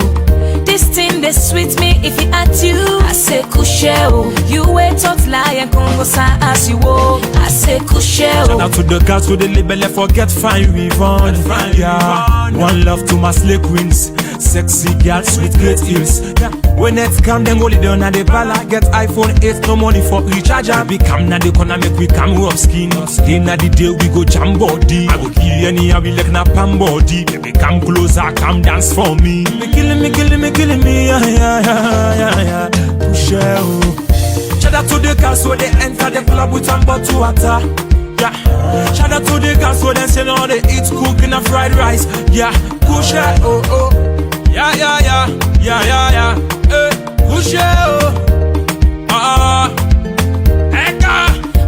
This thing they sweet me if it at you. I say Kusheo. You wait tot lie and Congo sa as you walk. I say Kusheo. Shout out to the girls with the label forget fine Rivon. Yeah. One love to my slay queens. Sexy girls with great heels. Yeah. When it's come, them only down at the bala. Get iPhone 8, no money for recharger. Become na the corner, make we come rough skin. In the day we go jam body. I go kill any, I will like na pam body. Baby come closer, come dance for me. Me killing me, yeah. Push it. Shout out to the girls when they enter the club with some bottle water. Yeah. Shout out to the girls when they say all they eat cooking a fried rice. Yeah. Push it, oh. Yeah. Push it,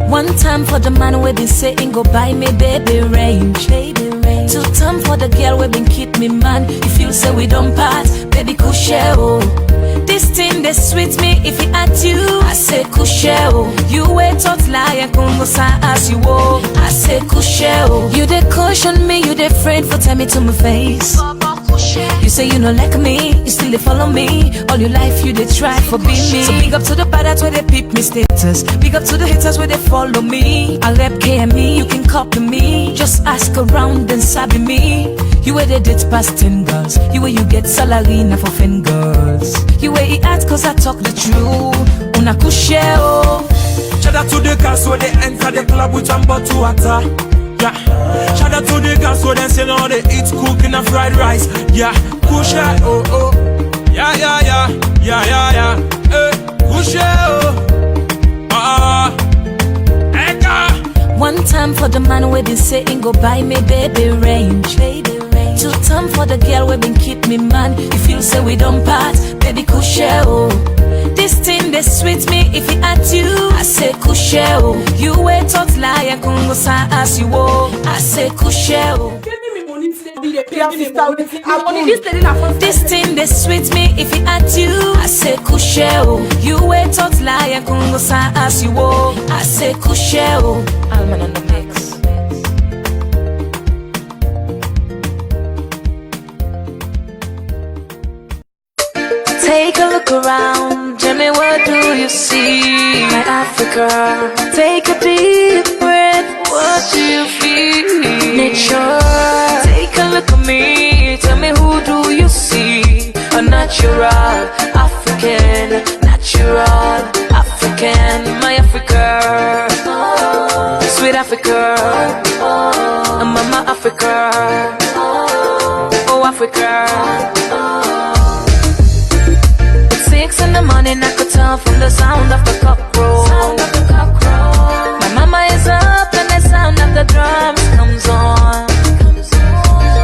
One time for the man we been saying go buy me baby range. Two time for the girl we been keep me man. You feel say we don't part, baby Kusheo. This thing they sweet me if it at you. I say Kusheo. You wait tot lie and Congo sa as you walk. I say Kusheo. You they caution me, you they afraid for tell me to my face. You say you don't like me, you still they follow me. All your life you they try for be me. So big up to the bad where they peep me status. Big up to the haters where they follow me. I rap KME, you can copy me. Just ask around and sabi me. You where they date past 10 girls. You where you get salary now for fin girls. You where he act cause I talk the truth. Una Kusheo. Shout out to the girls when they enter the club with some bottle water. Yeah. Shout out to the girls when they say all they eat cooking a fried rice. Yeah. Push it, oh. Yeah. Push it, One time for the man we been saying go buy me baby range. Two time for the girl we been keep me man. You feel say we don't part, baby Kusheo. This thing they sweet me if it at you. I say Kusheo. You wait tot lie and Congo sa as you walk. I say Kusheo. This thing they sweet me if it at you. I say Kusheo. You wait tot lie and Congo sa as you walk. I say Kusheo. I'm on the mix. Africa, take a deep breath. What do you feel? Nature, take a look at me. Tell me, who do you see? A natural African, natural African, my Africa, sweet Africa, Mama Africa, oh Africa. 6 in the morning, I could tell from the sound of the cockroach. My mama is up and the sound of the drums comes on.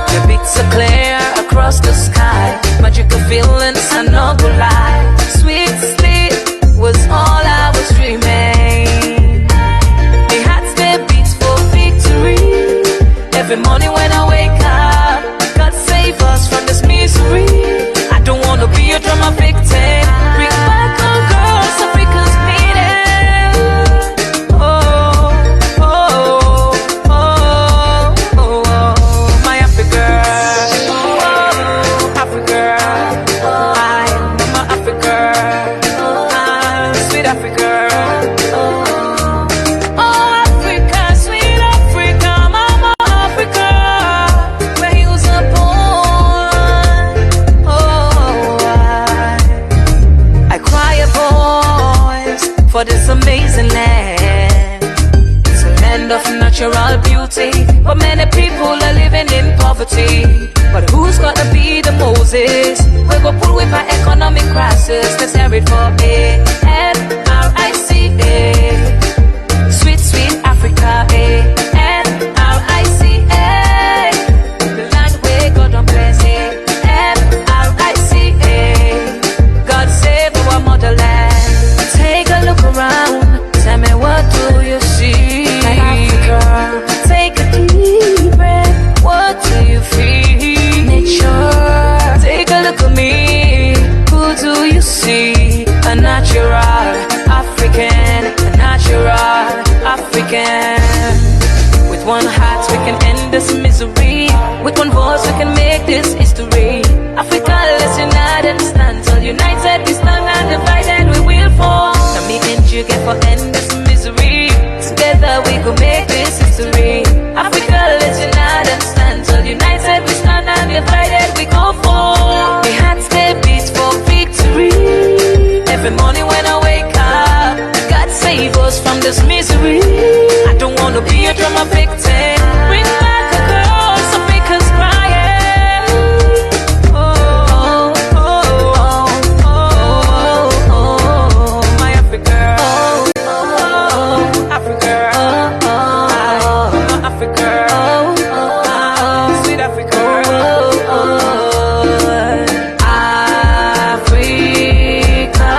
The beats are clear across the sky. Magical feelings, I no go lie. Sweet sleep was all I was dreaming. My heart still beats for victory. Every morning when I wake up, God save us from this misery. I don't wanna be a drama victim. Bring back our girls, Africa's needed. Oh, oh, oh, oh, oh, my Africa, oh, Africa, I'm my Africa, sweet Africa. Oh, Africa, sweet Africa, Mama Africa, where he was born. Oh, I cry a voice for this amazing land. It's a land of natural beauty, but many people are living in poverty. But who's gonna be the Moses? We go pull with our economic crisis. Let's hear it for N-R-I-C-A. Sweet, sweet Africa, N-R-I-C-A. The land where God don't bless it. N-R-I-C-A. God save our motherland. Take a look around. Tell me, what do you see? Africa, take a deep breath. What do you feel? Nature, take a look at me. Who do you see? A natural African, a natural African. With one heart we can end this misery. With one voice we can make this history. Africa, let's unite and stand. Till united we stand, and divided we will fall. Now me and you get for end this misery. Together we go make this history. Africa, let's unite and stand. Till united we stand, and divided we go fall. We had to beat for victory. Every morning when I wake up, God save us from this misery. I don't wanna be a drama victim. Bring back the girls, Africa's crying. Oh, oh, oh, oh, oh, my Africa. Oh, oh, Africa. Oh, Africa. Oh, sweet Africa. Africa,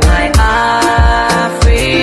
my Africa.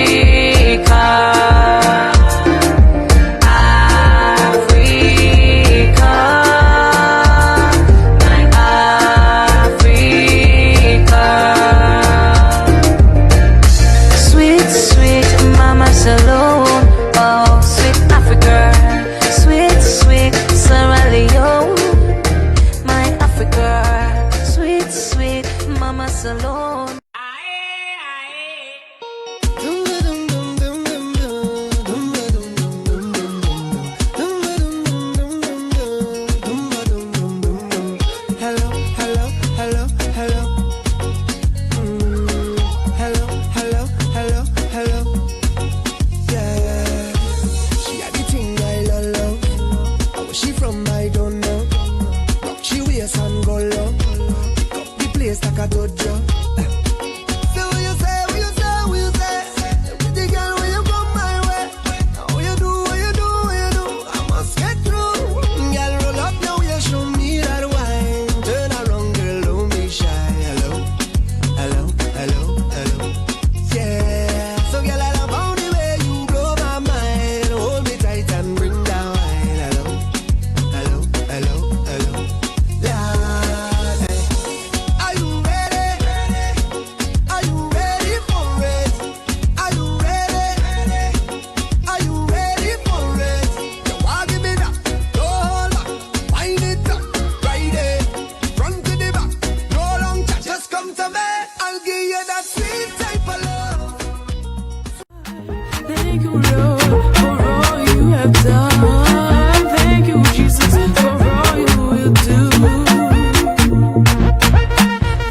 you, Lord, for all you have done. Thank you, Jesus, for all you will do.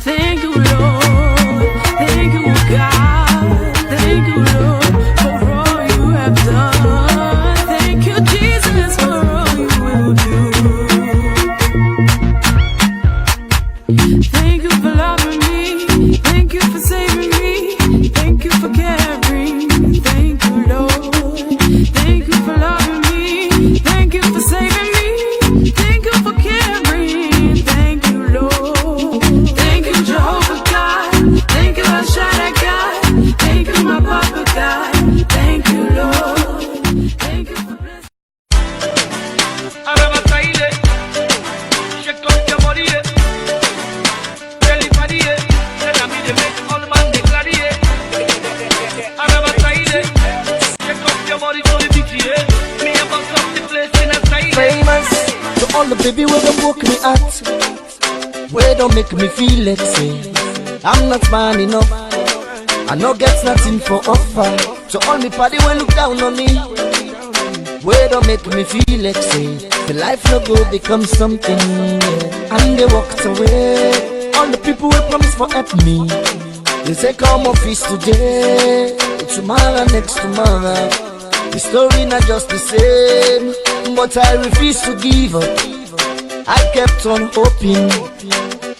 Thank you, Lord. Thank you, God. Thank you, Lord, for all you have done. Thank you, Jesus, for all you will do. Thank you for loving me. Thank you for saving me. Thank you for caring. Thank you, Lord. Thank you for loving me. Thank you for saving me. Thank you for caring. Thank you, Lord. Thank you, Jehovah God. Thank you, El Shaddai God. Thank you, my Papa God. Thank you, Lord. Thank you for blessing. Famous to all the baby where them woke me at, where don't make me feel like say I'm not man enough, I no get nothing for offer. To all me party will look down on me, where don't make me feel like say the life no go become something, yeah. And they walked away. All the people will promise for help me, they say come office today, tomorrow, next tomorrow. The story not just the same, but I refuse to give up. I kept on hoping,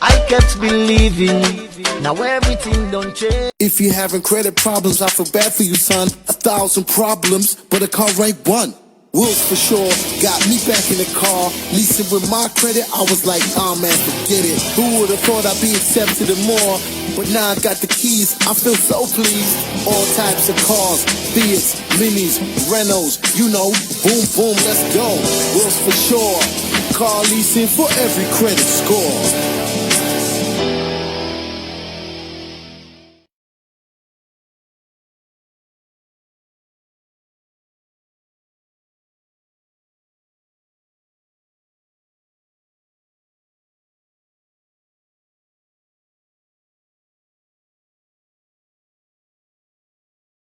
I kept believing. Now everything don't change. If you're having credit problems, I feel bad for you, son. 1,000 problems, but a car rank 1. Wheels for sure, got me back in the car. Leasing with my credit, I was like, man, forget it. Who would've thought I'd be accepted and more? But now I got the keys, I feel so pleased. All types of cars, Fiats, Minis, Renaults, you know, boom, boom, let's go. Wheels for sure, car leasing for every credit score.